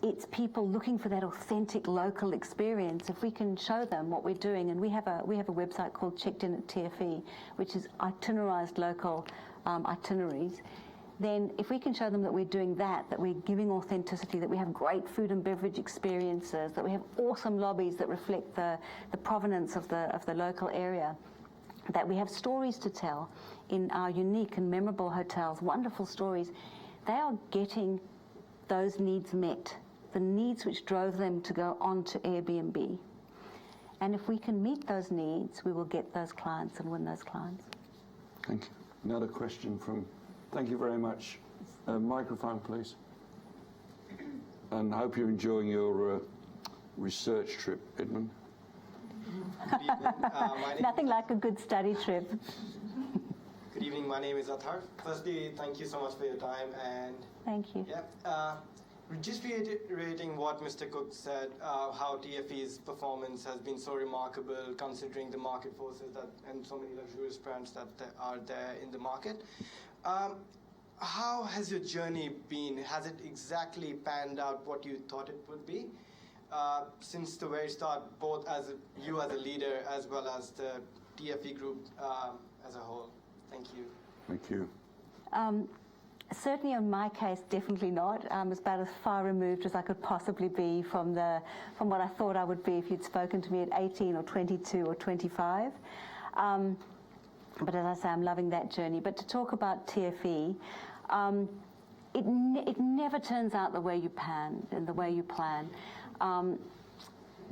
it's people looking for that authentic local experience, if we can show them what we're doing, and we have a website called Checked In at TFE, which is itinerarized local itineraries, then if we can show them that we're doing that we're giving authenticity, that we have great food and beverage experiences, that we have awesome lobbies that reflect the provenance of the local area, that we have stories to tell in our unique and memorable hotels, wonderful stories. They are getting those needs met, the needs which drove them to go on to Airbnb. And if we can meet those needs, we will get those clients and win those clients. Thank you. Another question from, thank you very much. Microphone, please. And I hope you're enjoying your research trip, Edmund. Good evening. Nothing like a good study trip. Good evening. My name is Athar. Firstly, thank you so much for your time. And Thank you. yeah, just reiterating what Mr. Cook said, how TFE's performance has been so remarkable considering the market forces and so many luxurious brands that are there in the market. How has your journey been? Has it exactly panned out what you thought it would be? Since the very start, both as you as a leader as well as the TFE group as a whole. Thank you. Thank you. Certainly in my case, definitely not. I was about as far removed as I could possibly be from what I thought I would be if you'd spoken to me at 18 or 22 or 25. But as I say, I'm loving that journey. But to talk about TFE, it never turns out the way you plan and the way you plan.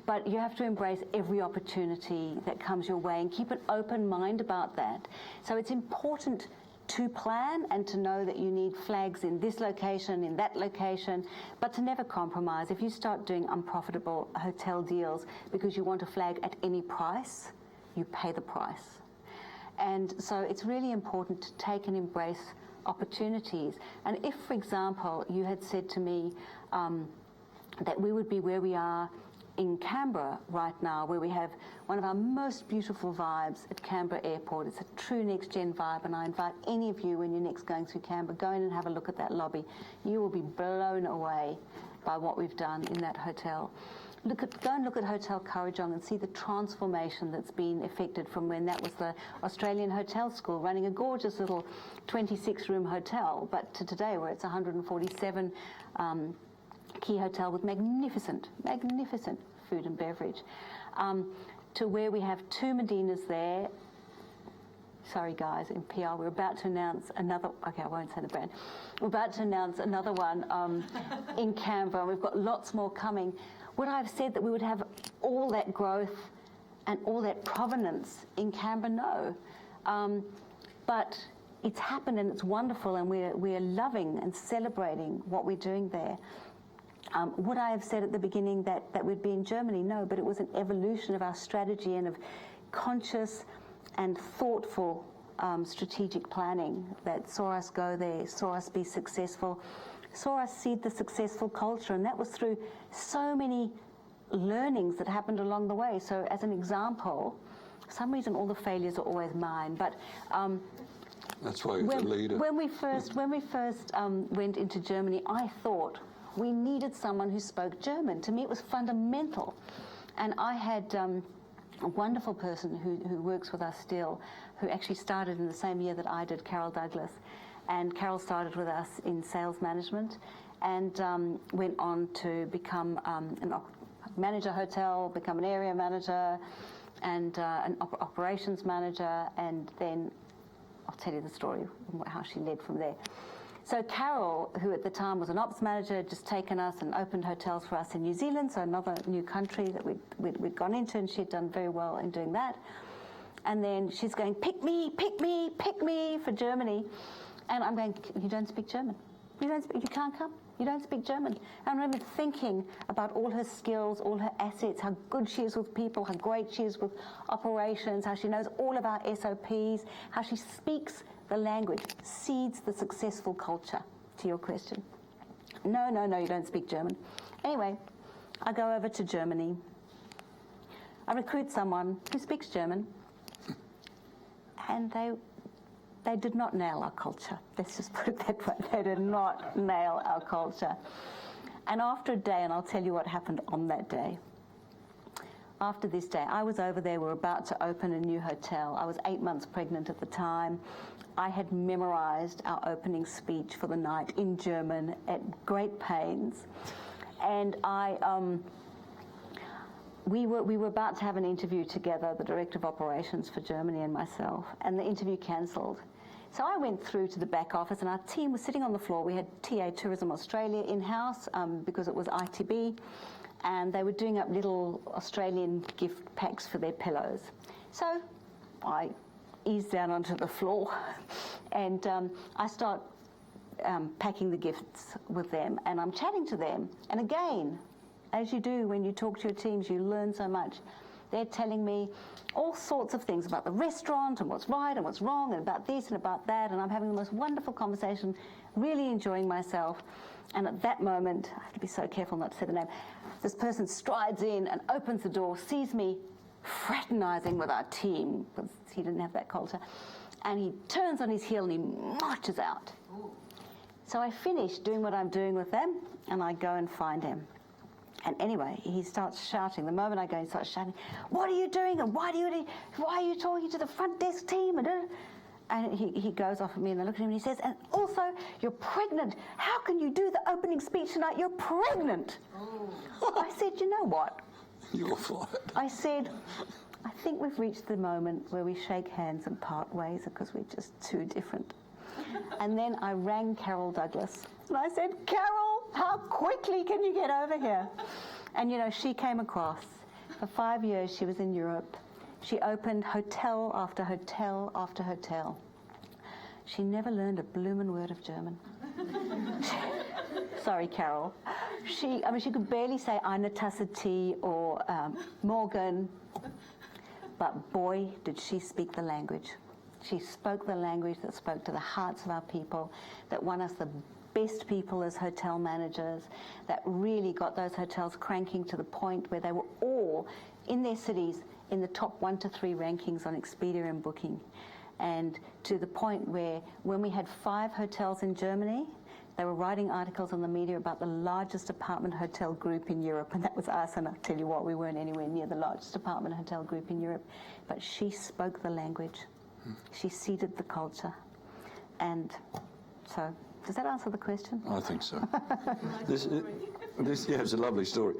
But you have to embrace every opportunity that comes your way and keep an open mind about that. So it's important to plan and to know that you need flags in this location, in that location, but to never compromise. If you start doing unprofitable hotel deals because you want a flag at any price, you pay the price. And so it's really important to take and embrace opportunities. And if, for example, you had said to me that we would be where we are in Canberra right now, where we have one of our most beautiful vibes at Canberra Airport. It's a true next-gen vibe, and I invite any of you, when you're next going through Canberra, go in and have a look at that lobby. You will be blown away by what we've done in that hotel. Go and look at Hotel Kurrajong and see the transformation that's been effected from when that was the Australian Hotel School running a gorgeous little 26-room hotel, but to today where it's 147 key hotel with magnificent food and beverage, to where we have 2 Medinas there. Sorry guys, in PR, we're about to announce another, okay, I won't say the brand. We're about to announce another one in Canberra. We've got lots more coming. Would I have said that we would have all that growth and all that provenance in Canberra? No. But it's happened and it's wonderful, and we're loving and celebrating what we're doing there. Would I have said at the beginning that we'd be in Germany? No, but it was an evolution of our strategy and of conscious and thoughtful strategic planning that saw us go there, saw us be successful, saw us seed the successful culture, and that was through so many learnings that happened along the way. So as an example, for some reason all the failures are always mine, but that's why you're the leader. When we first went into Germany, I thought we needed someone who spoke German. To me, it was fundamental. And I had a wonderful person who works with us still, who actually started in the same year that I did, Carol Douglas. And Carol started with us in sales management and went on to become manager hotel, become an area manager and an operations manager, and then I'll tell you the story, how she led from there. So Carol, who at the time was an ops manager, had just taken us and opened hotels for us in New Zealand, so another new country that we'd gone into, and she'd done very well in doing that. And then she's going, pick me for Germany. And I'm going, you don't speak German. You can't come. You don't speak German. And I remember thinking about all her skills, all her assets, how good she is with people, how great she is with operations, how she knows all of our SOPs, how she speaks the language, seeds the successful culture, to your question. No, you don't speak German. Anyway, I go over to Germany. I recruit someone who speaks German, and they did not nail our culture. Let's just put it that way. They did not nail our culture. And after a day, and I'll tell you what happened on that day. After this day, I was over there. We were about to open a new hotel. I was 8 months pregnant at the time. I had memorized our opening speech for the night in German at great pains. And we were about to have an interview together, the Director of Operations for Germany and myself, and the interview cancelled. So I went through to the back office, and our team was sitting on the floor. We had TA Tourism Australia in-house because it was ITB, and they were doing up little Australian gift packs for their pillows. So I eased down onto the floor, and I start packing the gifts with them, and I'm chatting to them. And again, as you do when you talk to your teams, you learn so much. They're telling me all sorts of things about the restaurant and what's right and what's wrong and about this and about that, and I'm having the most wonderful conversation, really enjoying myself. And at that moment, I have to be so careful not to say the name, this person strides in and opens the door, sees me fraternizing with our team, because he didn't have that culture, and he turns on his heel and he marches out. So I finish doing what I'm doing with them, and I go and find him. And anyway, he starts shouting. The moment I go, he starts shouting, "What are you doing? And why are you talking to the front desk team?" And he goes off at me, and I look at him, and he says, "And also, you're pregnant. How can you do the opening speech tonight? You're pregnant." I said, "You know what?" You're fired. I said, "I think we've reached the moment where we shake hands and part ways because we're just too different." And then I rang Carol Douglas, and I said, "Carol, how quickly can you get over here?" And you know, she came across. For 5 years she was in Europe. She opened hotel after hotel after hotel. She never learned a bloomin' word of German. Sorry, Carol. She could barely say eine Tasse Tee or Morgen, but boy, did she speak the language. She spoke the language that spoke to the hearts of our people, that won us the best people as hotel managers, that really got those hotels cranking to the point where they were all in their cities in the top 1 to 3 rankings on Expedia and Booking. And to the point where when we had 5 hotels in Germany, they were writing articles on the media about the largest apartment hotel group in Europe, and that was us. And I'll tell you what, we weren't anywhere near the largest apartment hotel group in Europe. But she spoke the language. She seeded the culture. And so, does that answer the question? I think so. This, it's a lovely story.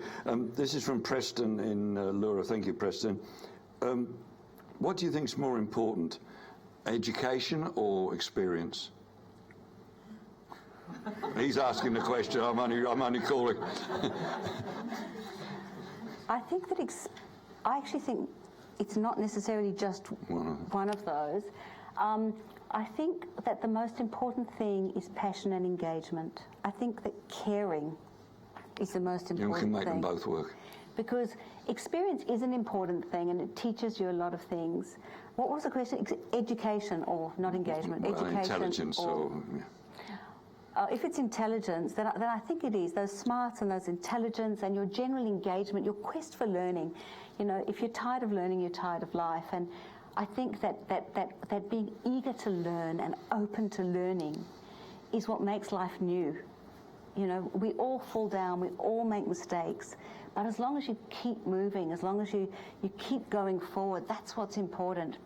This is from Preston in Lura. Thank you, Preston. What do you think is more important, education or experience? He's asking the question. I'm only calling. I think that I actually think it's not necessarily just one of those. I think that the most important thing is passion and engagement. I think that caring is the most important thing. You can make them both work. Because experience is an important thing, and it teaches you a lot of things. What was the question? Education or not engagement? Well, education intelligence or if it's intelligence, then I think it is. Those smarts and those intelligence and your general engagement, your quest for learning. You know, if you're tired of learning, you're tired of life. And I think that being eager to learn and open to learning is what makes life new. You know, we all fall down, we all make mistakes, but as long as you keep moving, as long as you keep going forward, that's what's important.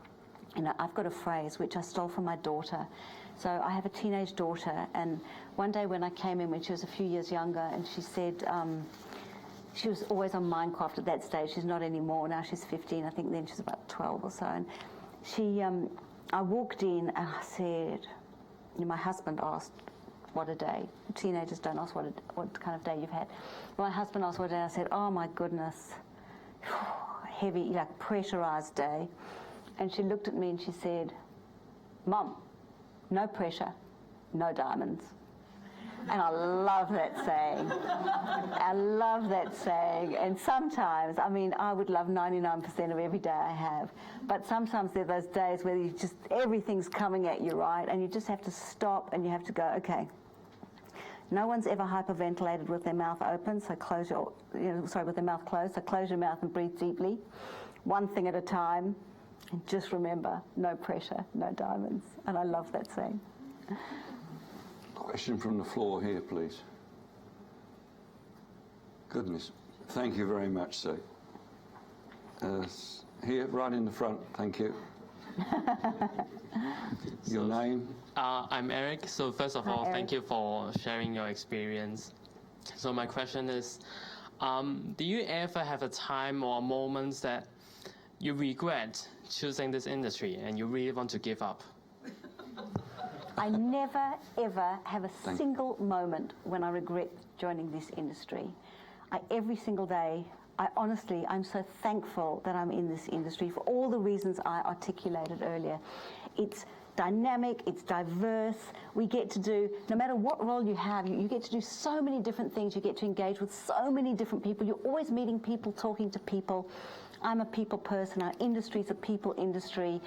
You know, I've got a phrase which I stole from my daughter. So I have a teenage daughter, and one day when I came in when she was a few years younger, and she said, she was always on Minecraft at that stage. She's not anymore. Now she's 15. I think then she's about 12 or so. And she, I walked in and I said, you know, my husband asked, what a day. Teenagers don't ask what kind of day you've had. My husband asked what a day. I said, oh my goodness, heavy, like pressurized day. And she looked at me and she said, Mum, no pressure, no diamonds. And I love that saying. I love that saying. And sometimes, I mean, I would love 99% of every day I have. But sometimes there are those days where you just, everything's coming at you, right? And you just have to stop and you have to go, okay. No one's ever hyperventilated with their mouth open, so with their mouth closed. So close your mouth and breathe deeply. One thing at a time. And just remember, no pressure, no diamonds. And I love that saying. Question from the floor here, please. Goodness. Thank you very much, sir. Here, right in the front. Thank you. Your name? I'm Eric. So first of all, Eric. Thank you for sharing your experience. So my question is, Do you ever have a time or moments that you regret choosing this industry and you really want to give up? I never, ever have a single moment when I regret joining this industry. Every single day, I'm so thankful that I'm in this industry for all the reasons I articulated earlier. It's dynamic, it's diverse. We get to do, no matter what role you have, you get to do so many different things. You get to engage with so many different people. You're always meeting people, talking to people. I'm a people person. Our industry is a people industry.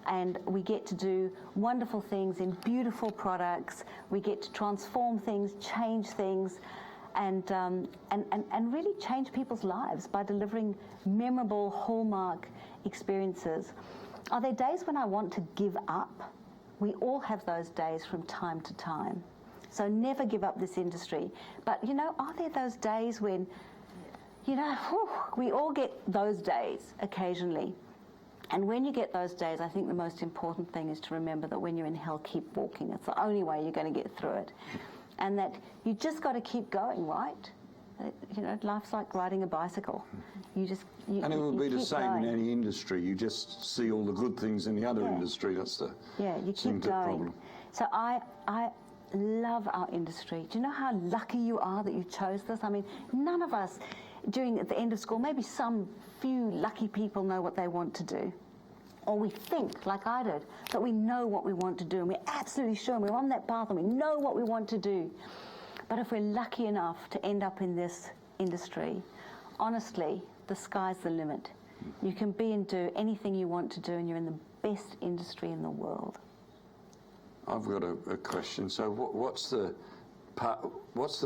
And we get to do wonderful things in beautiful products. We get to transform things, change things, and really change people's lives by delivering memorable hallmark experiences. Are there days when I want to give up? We all have those days from time to time. So never give up this industry. But, are there those days when, we all get those days occasionally. And when you get those days, I think the most important thing is to remember that when you're in hell, keep walking. It's the only way you're going to get through it. And that you just got to keep going, right? Life's like riding a bicycle. And it will be the same in any industry. You just see all the good things in the other industry. That's the you keep going. problem. So I love our industry. Do you know how lucky you are that you chose this? I mean, none of us at the end of school, maybe some few lucky people know what they want to do. Or we think, like I did, that we know what we want to do, and we're absolutely sure, and we're on that path, and we know what we want to do. But if we're lucky enough to end up in this industry, honestly, the sky's the limit. You can be and do anything you want to do, and you're in the best industry in the world. I've got a question. So what's the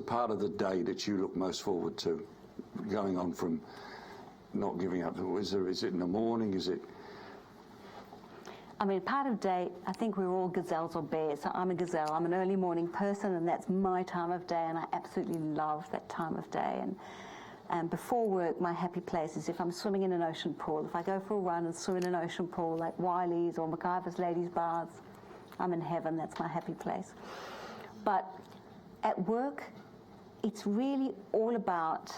part of the day that you look most forward to, going on from not giving up? Is it in the morning? Is it? I mean, part of day, I think we're all gazelles or bears. So I'm a gazelle. I'm an early morning person, and that's my time of day, and I absolutely love that time of day. And before work, my happy place is if I'm swimming in an ocean pool. If I go for a run and swim in an ocean pool like Wiley's or MacIver's Ladies' Baths, I'm in heaven. That's my happy place. But at work, it's really all about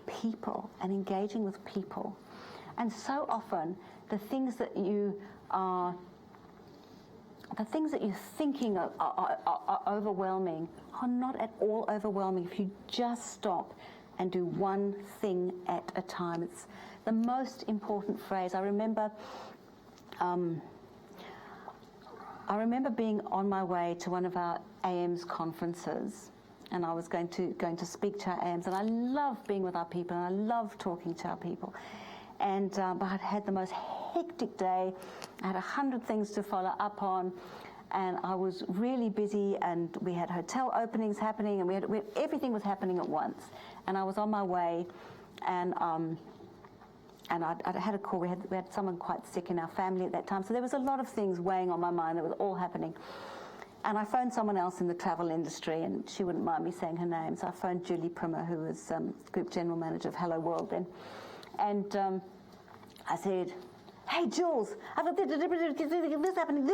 people and engaging with people. And so often, the things that you're thinking are overwhelming are not at all overwhelming if you just stop and do one thing at a time. It's the most important phrase. I remember being on my way to one of our AM's conferences, and I was going to speak to our AMs, and I love being with our people, and I love talking to our people. And but I'd had the most hectic day. I had 100 things to follow up on, and I was really busy, and we had hotel openings happening, and everything was happening at once. And I was on my way, and I'd had a call. We had someone quite sick in our family at that time, so there was a lot of things weighing on my mind that was all happening. And I phoned someone else in the travel industry, and she wouldn't mind me saying her name, so I phoned Julie Primmer, who was Group General Manager of Hello World then. And I said, "Hey, Jules, I've got this happening,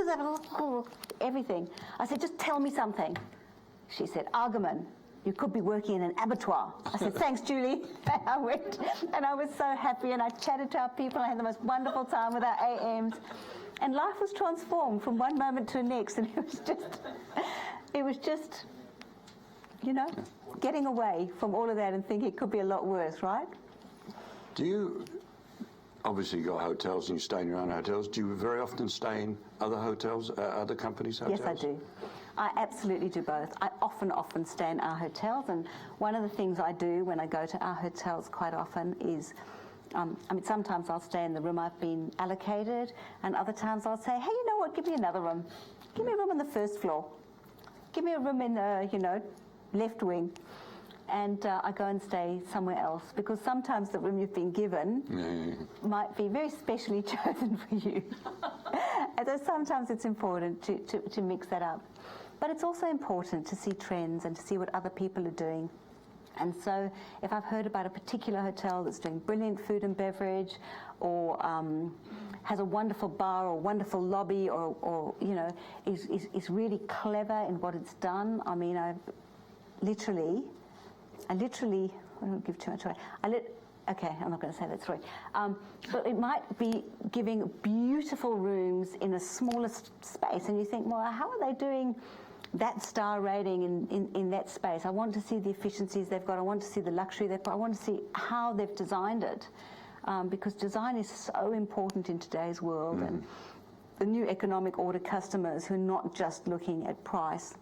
everything." I said, "Just tell me something." She said, "Aragaman, you could be working in an abattoir." I said, "Thanks, Julie." And I went, and I was so happy, and I chatted to our people. I had the most wonderful time with our AMs. And life was transformed from one moment to the next, and it was just, getting away from all of that and thinking it could be a lot worse, right? Do you, obviously you got hotels and you stay in your own hotels, do you very often stay in other hotels, other companies' hotels? Yes, I do. I absolutely do both. I often stay in our hotels, and one of the things I do when I go to our hotels quite often is, sometimes I'll stay in the room I've been allocated, and other times I'll say, "Hey, you know what, give me another room. Give me a room on the first floor. Give me a room in the, left wing." And I go and stay somewhere else, because sometimes the room you've been given might be very specially chosen for you. And so sometimes it's important to mix that up. But it's also important to see trends and to see what other people are doing. And so if I've heard about a particular hotel that's doing brilliant food and beverage, or has a wonderful bar or wonderful lobby, or is really clever in what it's done, I mean, I've literally I literally, I don't give too much away. Okay, I'm not going to say that story. But it might be giving beautiful rooms in a smaller space, and you think, well, how are they doing that star rating in that space? I want to see the efficiencies they've got. I want to see the luxury they've got. I want to see how they've designed it, because design is so important in today's world, and the new economic order customers who are not just looking at price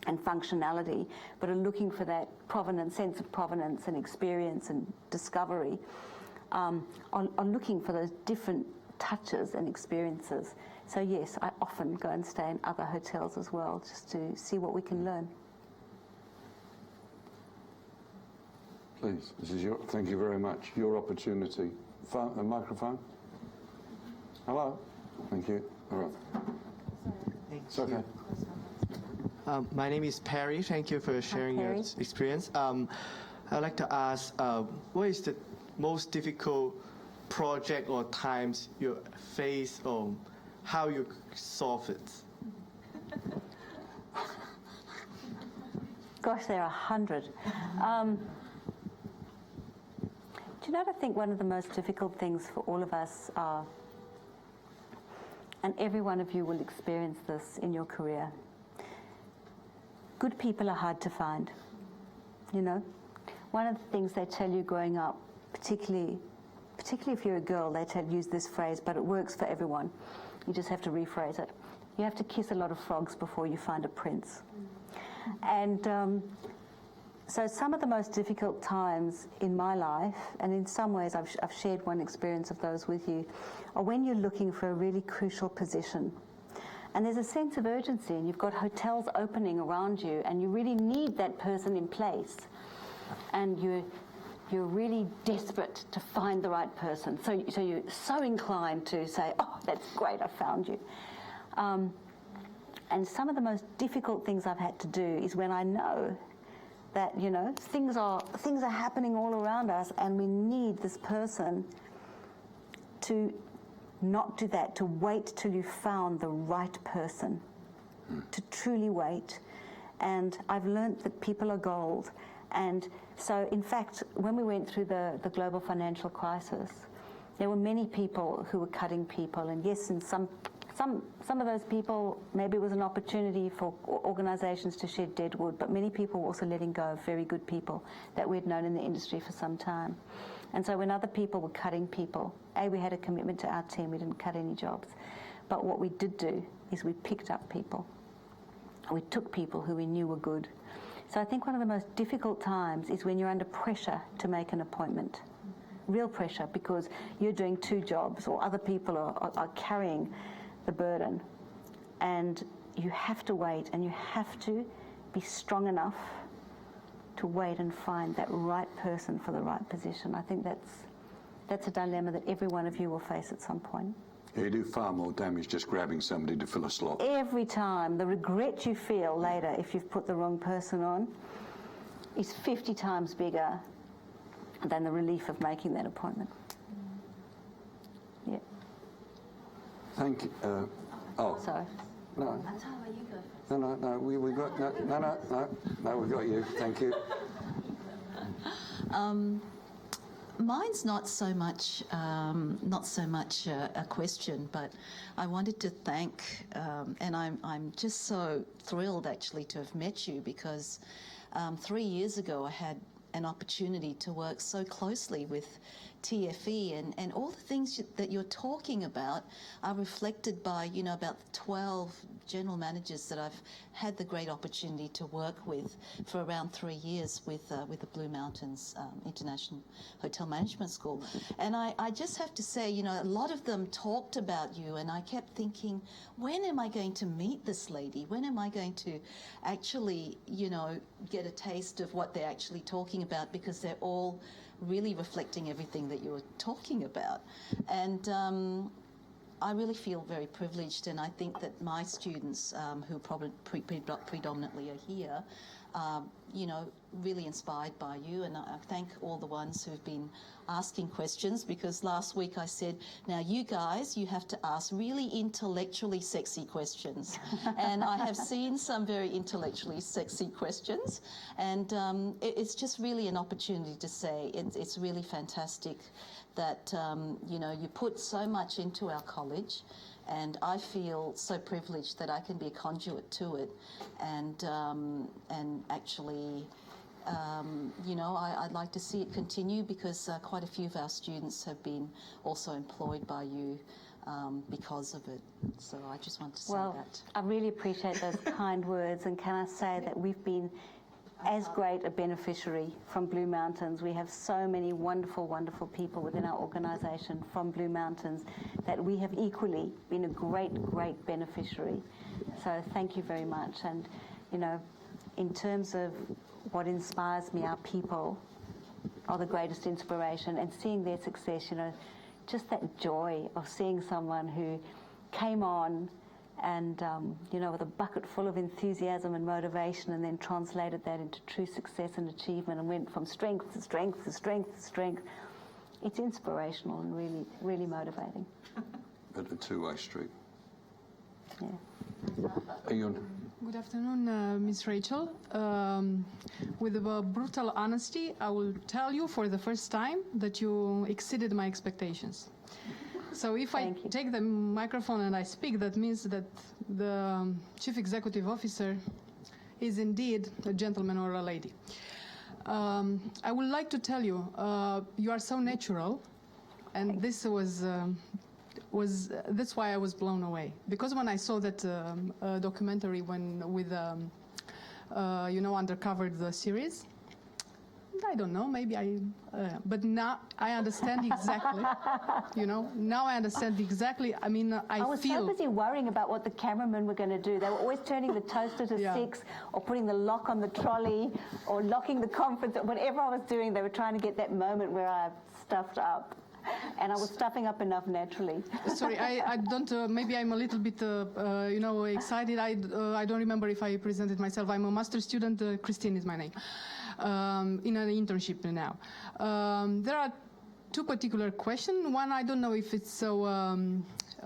and functionality, but are looking for that provenance, sense of provenance and experience and discovery, are looking for those different touches and experiences. So yes, I often go and stay in other hotels as well, just to see what we can learn. Please, this is thank you very much. Your opportunity. A microphone? Hello? Thank you. All right. It's okay. My name is Perry. Thank you for sharing your experience. I'd like to ask, what is the most difficult project or times you face, or how you solve it? Gosh, there are 100. Do you know what I think one of the most difficult things for all of us are, and every one of you will experience this in your career, good people are hard to find, you know. One of the things they tell you growing up, particularly if you're a girl, they use this phrase, but it works for everyone. You just have to rephrase it. You have to kiss a lot of frogs before you find a prince. And so some of the most difficult times in my life, and in some ways I've shared one experience of those with you, are when you're looking for a really crucial position. And there's a sense of urgency, and you've got hotels opening around you, and you really need that person in place. And you're really desperate to find the right person. So you're so inclined to say, oh, that's great, I found you. And some of the most difficult things I've had to do is when I know that, you know, things are happening all around us, and we need this person to not do that, to wait till you found the right person, to truly wait. And I've learned that people are gold. And so, in fact, when we went through the global financial crisis, there were many people who were cutting people. And yes, in some of those people, maybe it was an opportunity for organisations to shed dead wood, but many people were also letting go of very good people that we'd known in the industry for some time. And so when other people were cutting people, we had a commitment to our team, we didn't cut any jobs. But what we did do is we picked up people. We took people who we knew were good. So I think one of the most difficult times is when you're under pressure to make an appointment. Real pressure, because you're doing two jobs, or other people are carrying the burden, and you have to wait, and you have to be strong enough to wait and find that right person for the right position. I think that's a dilemma that every one of you will face at some point. You do far more damage just grabbing somebody to fill a slot. Every time, the regret you feel later if you've put the wrong person on is 50 times bigger than the relief of making that appointment. Yeah. Thank you. Sorry. No. No, we got no, we got you. Thank you. Mine's not so much a question, but I wanted to thank, and I'm just so thrilled actually to have met you, because 3 years ago I had an opportunity to work so closely with TFE, and all the things that you're talking about are reflected by, you know, about 12 general managers that I've had the great opportunity to work with for around 3 years with the Blue Mountains International Hotel Management School. And I just have to say, you know, a lot of them talked about you, and I kept thinking, when am I going to meet this lady? When am I going to actually, you know, get a taste of what they're actually talking about? Because they're all really reflecting everything that you were talking about. And I really feel very privileged, and I think that my students, who probably predominantly are here, you know, really inspired by you, and I thank all the ones who've been asking questions, because last week I said, now you guys, you have to ask really intellectually sexy questions. And I have seen some very intellectually sexy questions, and it's just really an opportunity to say it's really fantastic that, you know, you put so much into our college, and I feel so privileged that I can be a conduit to it, and actually, you know, I'd like to see it continue, because quite a few of our students have been also employed by you because of it. So I just want to say Well, that. I really appreciate those kind words, and can I say that we've been as great a beneficiary from Blue Mountains. We have so many wonderful, wonderful people within our organisation from Blue Mountains that we have equally been a great, great beneficiary. So thank you very much. And, you know, in terms of what inspires me, our people are the greatest inspiration, and seeing their success, you know, just that joy of seeing someone who came on and, you know, with a bucket full of enthusiasm and motivation, and then translated that into true success and achievement, and went from strength to strength to strength to strength. It's inspirational and really, really motivating. But a two-way street. Yeah. Ayun. Good afternoon, Ms. Rachel. With brutal honesty, I will tell you for the first time that you exceeded my expectations. So if I take the microphone and I speak, that means that the Chief Executive Officer is indeed a gentleman or a lady. I would like to tell you, you are so natural, and this that's why I was blown away. Because when I saw that documentary with you know, Undercovered the series, I don't know, maybe but now I understand exactly, you know, now I understand exactly. I mean, I was feel... so busy worrying about what the cameramen were going to do. They were always turning the toaster to 6, or putting the lock on the trolley, or locking the conference. Whatever I was doing, they were trying to get that moment where I stuffed up. And I was stuffing up enough naturally. Sorry, I don't, maybe I'm a little bit, you know, excited. I don't remember if I presented myself. I'm a master's student, Christine is my name, in an internship now. There are two particular questions. One, I don't know if it's so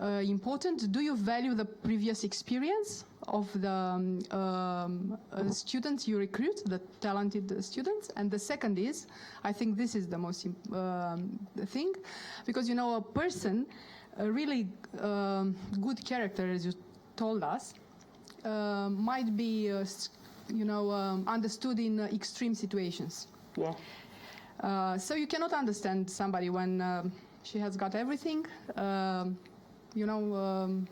important. Do you value the previous experience of the students you recruit, the talented students? And the second is, I think this is the most thing, because, you know, a person, a really good character, as you told us, might be, you know, understood in extreme situations. Yeah. So you cannot understand somebody when she has got everything, you know,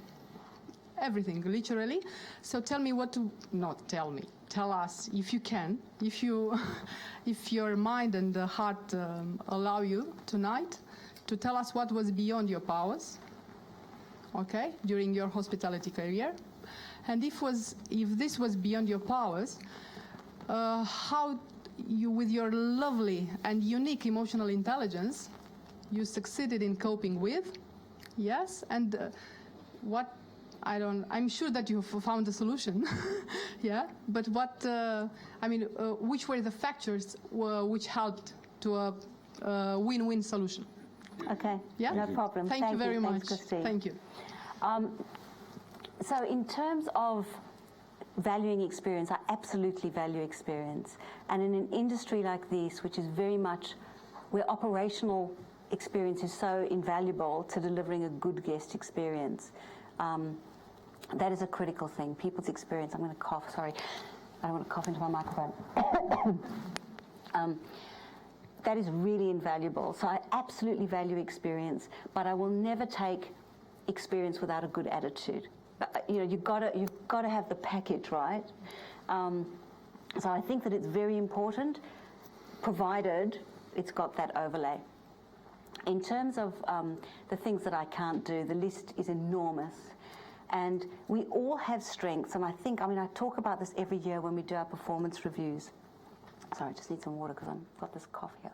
everything, literally. So tell me what to, not tell me, tell us if you can, if your mind and the heart allow you tonight to tell us what was beyond your powers, okay, during your hospitality career. And if this was beyond your powers, how you, with your lovely and unique emotional intelligence, you succeeded in coping with, yes, and what, I'm sure that you found a solution, yeah, but what, I mean, which were the factors which helped to a win-win solution? Okay, yeah? No problem. Thank you very much. Thanks, Christine. Thank you. So in terms of valuing experience, I absolutely value experience. And in an industry like this, which is very much where operational experience is so invaluable to delivering a good guest experience, that is a critical thing, people's experience. I'm going to cough, sorry. I don't want to cough into my microphone. That is really invaluable. So I absolutely value experience, but I will never take experience without a good attitude. You know, you've got to have the package, right? So I think that it's very important, provided it's got that overlay. In terms of the things that I can't do, the list is enormous. And we all have strengths, and I talk about this every year when we do our performance reviews. Sorry, I just need some water because I've got this cough here.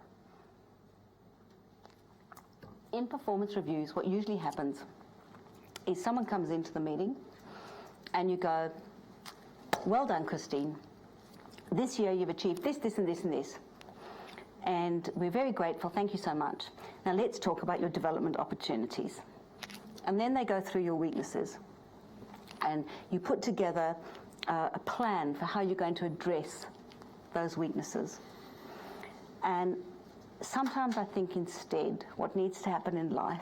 In performance reviews, what usually happens is someone comes into the meeting and you go, well done, Christine. This year you've achieved this, this, and this, and this. And we're very grateful. Thank you so much. Now let's talk about your development opportunities. And then they go through your weaknesses. And you put together a plan for how you're going to address those weaknesses. And sometimes I think instead what needs to happen in life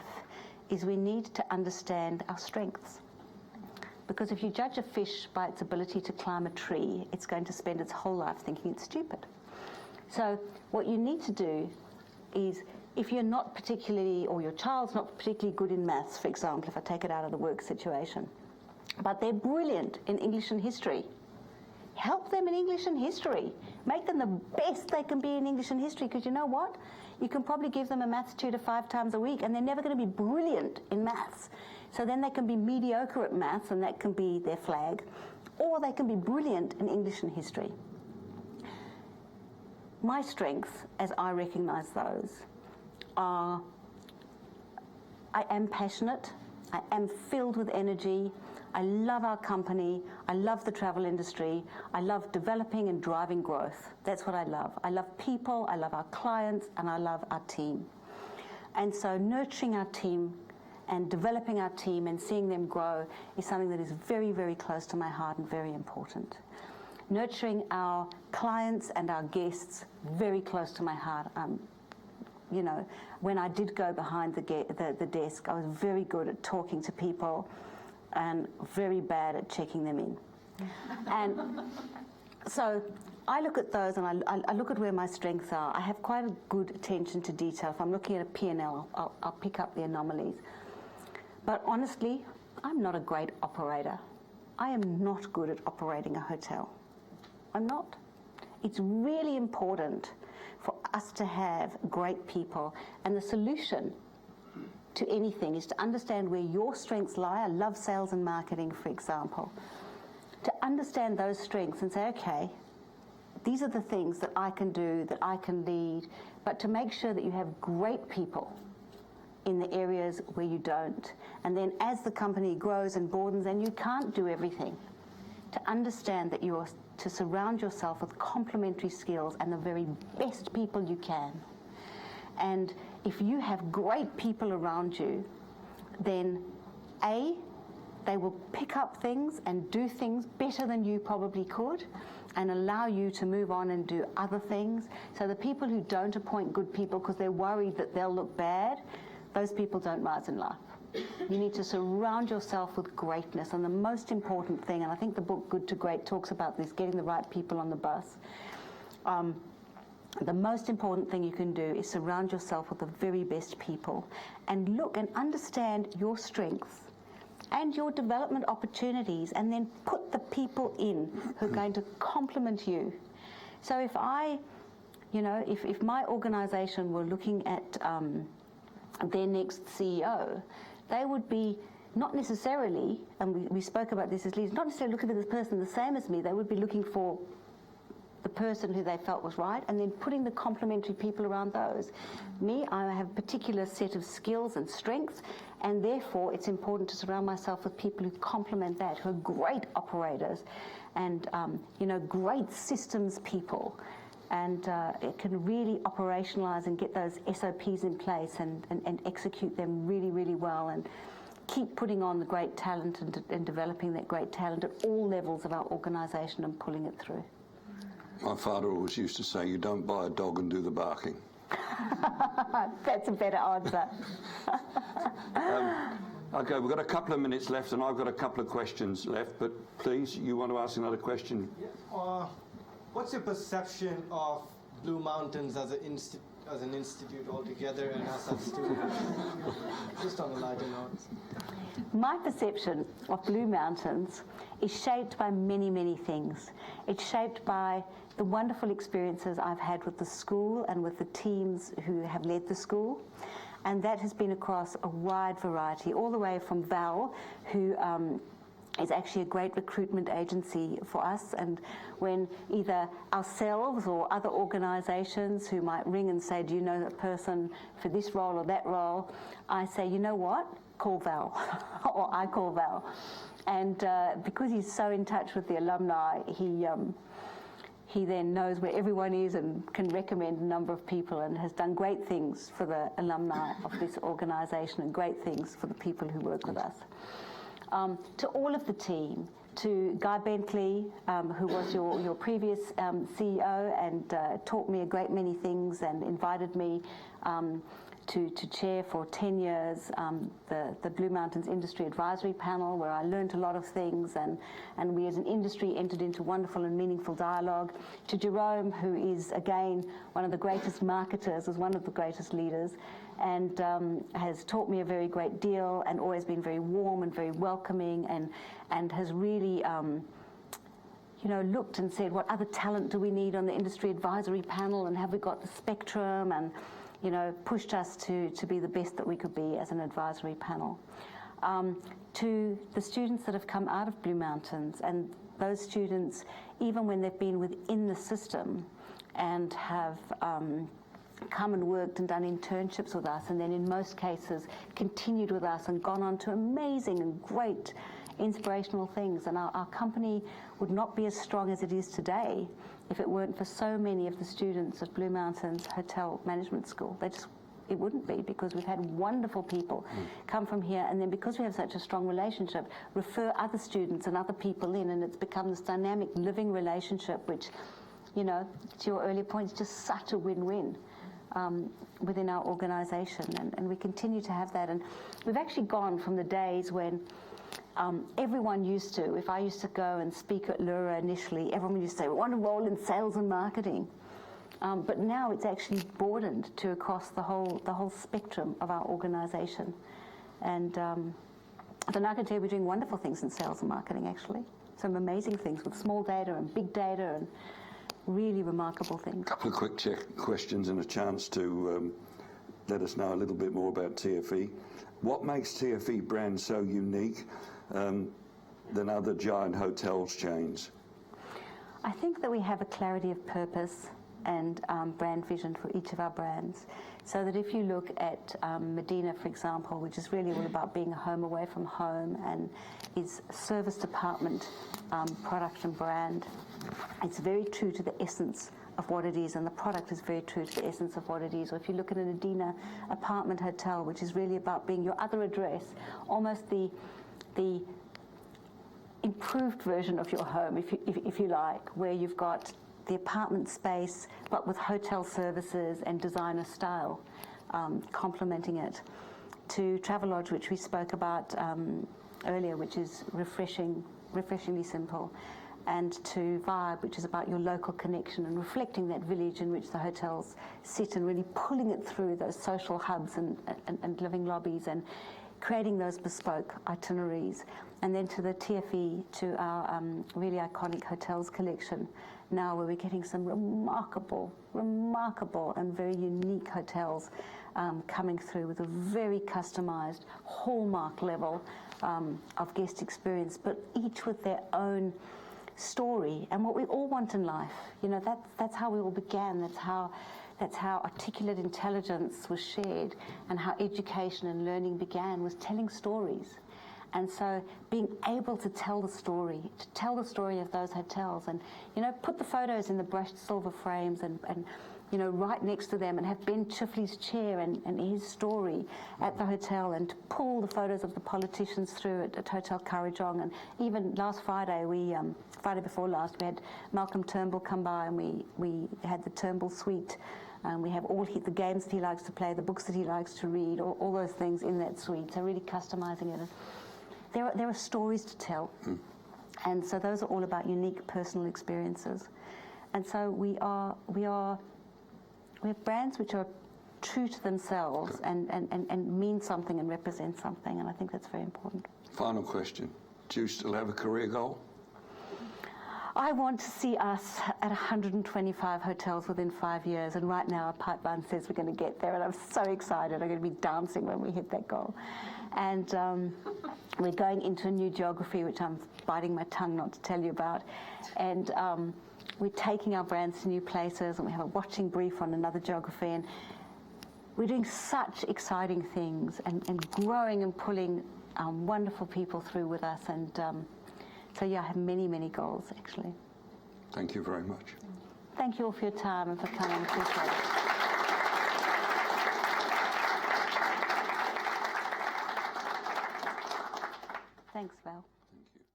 is we need to understand our strengths. Because if you judge a fish by its ability to climb a tree, it's going to spend its whole life thinking it's stupid. So what you need to do is, if you're not particularly, or your child's not particularly good in maths, for example, if I take it out of the work situation, but they're brilliant in English and history, help them in English and history. Make them the best they can be in English and history, because you know what? You can probably give them a maths tutor 5 times a week and they're never going to be brilliant in maths. So then they can be mediocre at maths and that can be their flag, or they can be brilliant in English and history. My strengths, as I recognise those, are I am passionate, I am filled with energy, I love our company, I love the travel industry, I love developing and driving growth. That's what I love. I love people, I love our clients, and I love our team. And so nurturing our team and developing our team and seeing them grow is something that is very, very close to my heart and very important. Nurturing our clients and our guests, very close to my heart. You know, when I did go behind the desk, I was very good at talking to people and very bad at checking them in. And so I look at those and I look at where my strengths are. I have quite a good attention to detail. If I'm looking at a P&L, I'll pick up the anomalies. But honestly, I'm not a great operator. I am not good at operating a hotel. I'm not. It's really important for us to have great people, and the solution to anything is to understand where your strengths lie. I love sales and marketing, for example. To understand those strengths and say, okay, these are the things that I can do, that I can lead, but to make sure that you have great people in the areas where you don't. And then as the company grows and broadens and you can't do everything, to understand that you are to surround yourself with complementary skills and the very best people you can. And if you have great people around you, then A, they will pick up things and do things better than you probably could and allow you to move on and do other things. So the people who don't appoint good people because they're worried that they'll look bad, those people don't rise in life. You need to surround yourself with greatness. And the most important thing, and I think the book Good to Great talks about this, getting the right people on the bus. The most important thing you can do is surround yourself with the very best people and look and understand your strengths and your development opportunities, and then put the people in who are going to complement you. So if if my organization were looking at their next CEO, they would be not necessarily, and we spoke about this as leaders, not necessarily looking for this person the same as me. They would be looking for the person who they felt was right, and then putting the complementary people around those. Me, I have a particular set of skills and strengths, and therefore it's important to surround myself with people who complement that, who are great operators and great systems people. And it can really operationalize and get those SOPs in place and execute them really, really well, and keep putting on the great talent and developing that great talent at all levels of our organisation and pulling it through. My father always used to say, you don't buy a dog and do the barking. That's a better answer. Okay, we've got a couple of minutes left and I've got a couple of questions left, but please, you want to ask another question? What's your perception of Blue Mountains as an institute altogether and as a student? Just on a lighter note. My perception of Blue Mountains is shaped by many, many things. It's shaped by the wonderful experiences I've had with the school and with the teams who have led the school. And that has been across a wide variety, all the way from Val, who is actually a great recruitment agency for us, and when either ourselves or other organisations who might ring and say, do you know that person for this role or that role, I say, you know what, call Val, or I call Val. And because he's so in touch with the alumni, he then knows where everyone is and can recommend a number of people, and has done great things for the alumni of this organisation and great things for the people who work with us. To all of the team, to Guy Bentley, who was your previous CEO and taught me a great many things and invited me to chair for 10 years the Blue Mountains Industry Advisory Panel, where I learned a lot of things, and we as an industry entered into wonderful and meaningful dialogue. To Jerome, who is, again, one of the greatest marketers, is one of the greatest leaders, and has taught me a very great deal, and always been very warm and very welcoming, and has really looked and said, what other talent do we need on the industry advisory panel, and have we got the spectrum, and pushed us to be the best that we could be as an advisory panel. To the students that have come out of Blue Mountains, and those students, even when they've been within the system and have come and worked and done internships with us, and then in most cases continued with us and gone on to amazing and great inspirational things. And our company would not be as strong as it is today if it weren't for so many of the students of Blue Mountains Hotel Management School. It wouldn't be, because we've had wonderful people come from here, and then because we have such a strong relationship, refer other students and other people in, and it's become this dynamic living relationship, which, to your earlier point, is just such a win-win within our organisation, and we continue to have that. And we've actually gone from the days when everyone used to, if I used to go and speak at Lura initially, everyone used to say, we want to roll in sales and marketing. But now it's actually broadened to across the whole spectrum of our organisation. And then I can tell you we're doing wonderful things in sales and marketing, actually. Some amazing things with small data and big data and really remarkable things. A couple of quick questions and a chance to let us know a little bit more about TFE. What makes TFE brand so unique than other giant hotels chains? I think that we have a clarity of purpose and brand vision for each of our brands. So that if you look at Medina, for example, which is really all about being a home away from home and is service department product and brand, it's very true to the essence of what it is, and the product is very true to the essence of what it is. Or if you look at an Medina apartment hotel, which is really about being your other address, almost the improved version of your home, if you like, where you've got the apartment space, but with hotel services and designer style complementing it. To Travelodge, which we spoke about earlier, which is refreshingly simple. And to Vibe, which is about your local connection and reflecting that village in which the hotels sit, and really pulling it through those social hubs and living lobbies and creating those bespoke itineraries. And then to the TFE, to our really iconic hotels collection now, where we're getting some remarkable and very unique hotels coming through with a very customized hallmark level of guest experience, but each with their own story and what we all want in life. That's how we all began. That's how articulate intelligence was shared, and how education and learning began, was telling stories. And so being able to tell the story of those hotels, and put the photos in the brushed silver frames and right next to them, and have Ben Chifley's chair and his story at the hotel, and to pull the photos of the politicians through at Hotel Kurrajong. And even last Friday, Friday before last, we had Malcolm Turnbull come by, and we had the Turnbull suite. We have all the games that he likes to play, the books that he likes to read, all those things in that suite. So really customizing it. There are stories to tell. And so those are all about unique personal experiences. And so we have brands which are true to themselves and mean something and represent something, and I think that's very important. Final question. Do you still have a career goal? I want to see us at 125 hotels within 5 years, and right now our pipeline says we're going to get there, and I'm so excited. I'm going to be dancing when we hit that goal. And we're going into a new geography, which I'm biting my tongue not to tell you about. And we're taking our brands to new places, and we have a watching brief on another geography. And we're doing such exciting things and growing and pulling wonderful people through with us. And so, yeah, I have many, many goals, actually. Thank you very much. Thank you all for your time and for coming. Appreciate it. Thanks, Val. Thank you.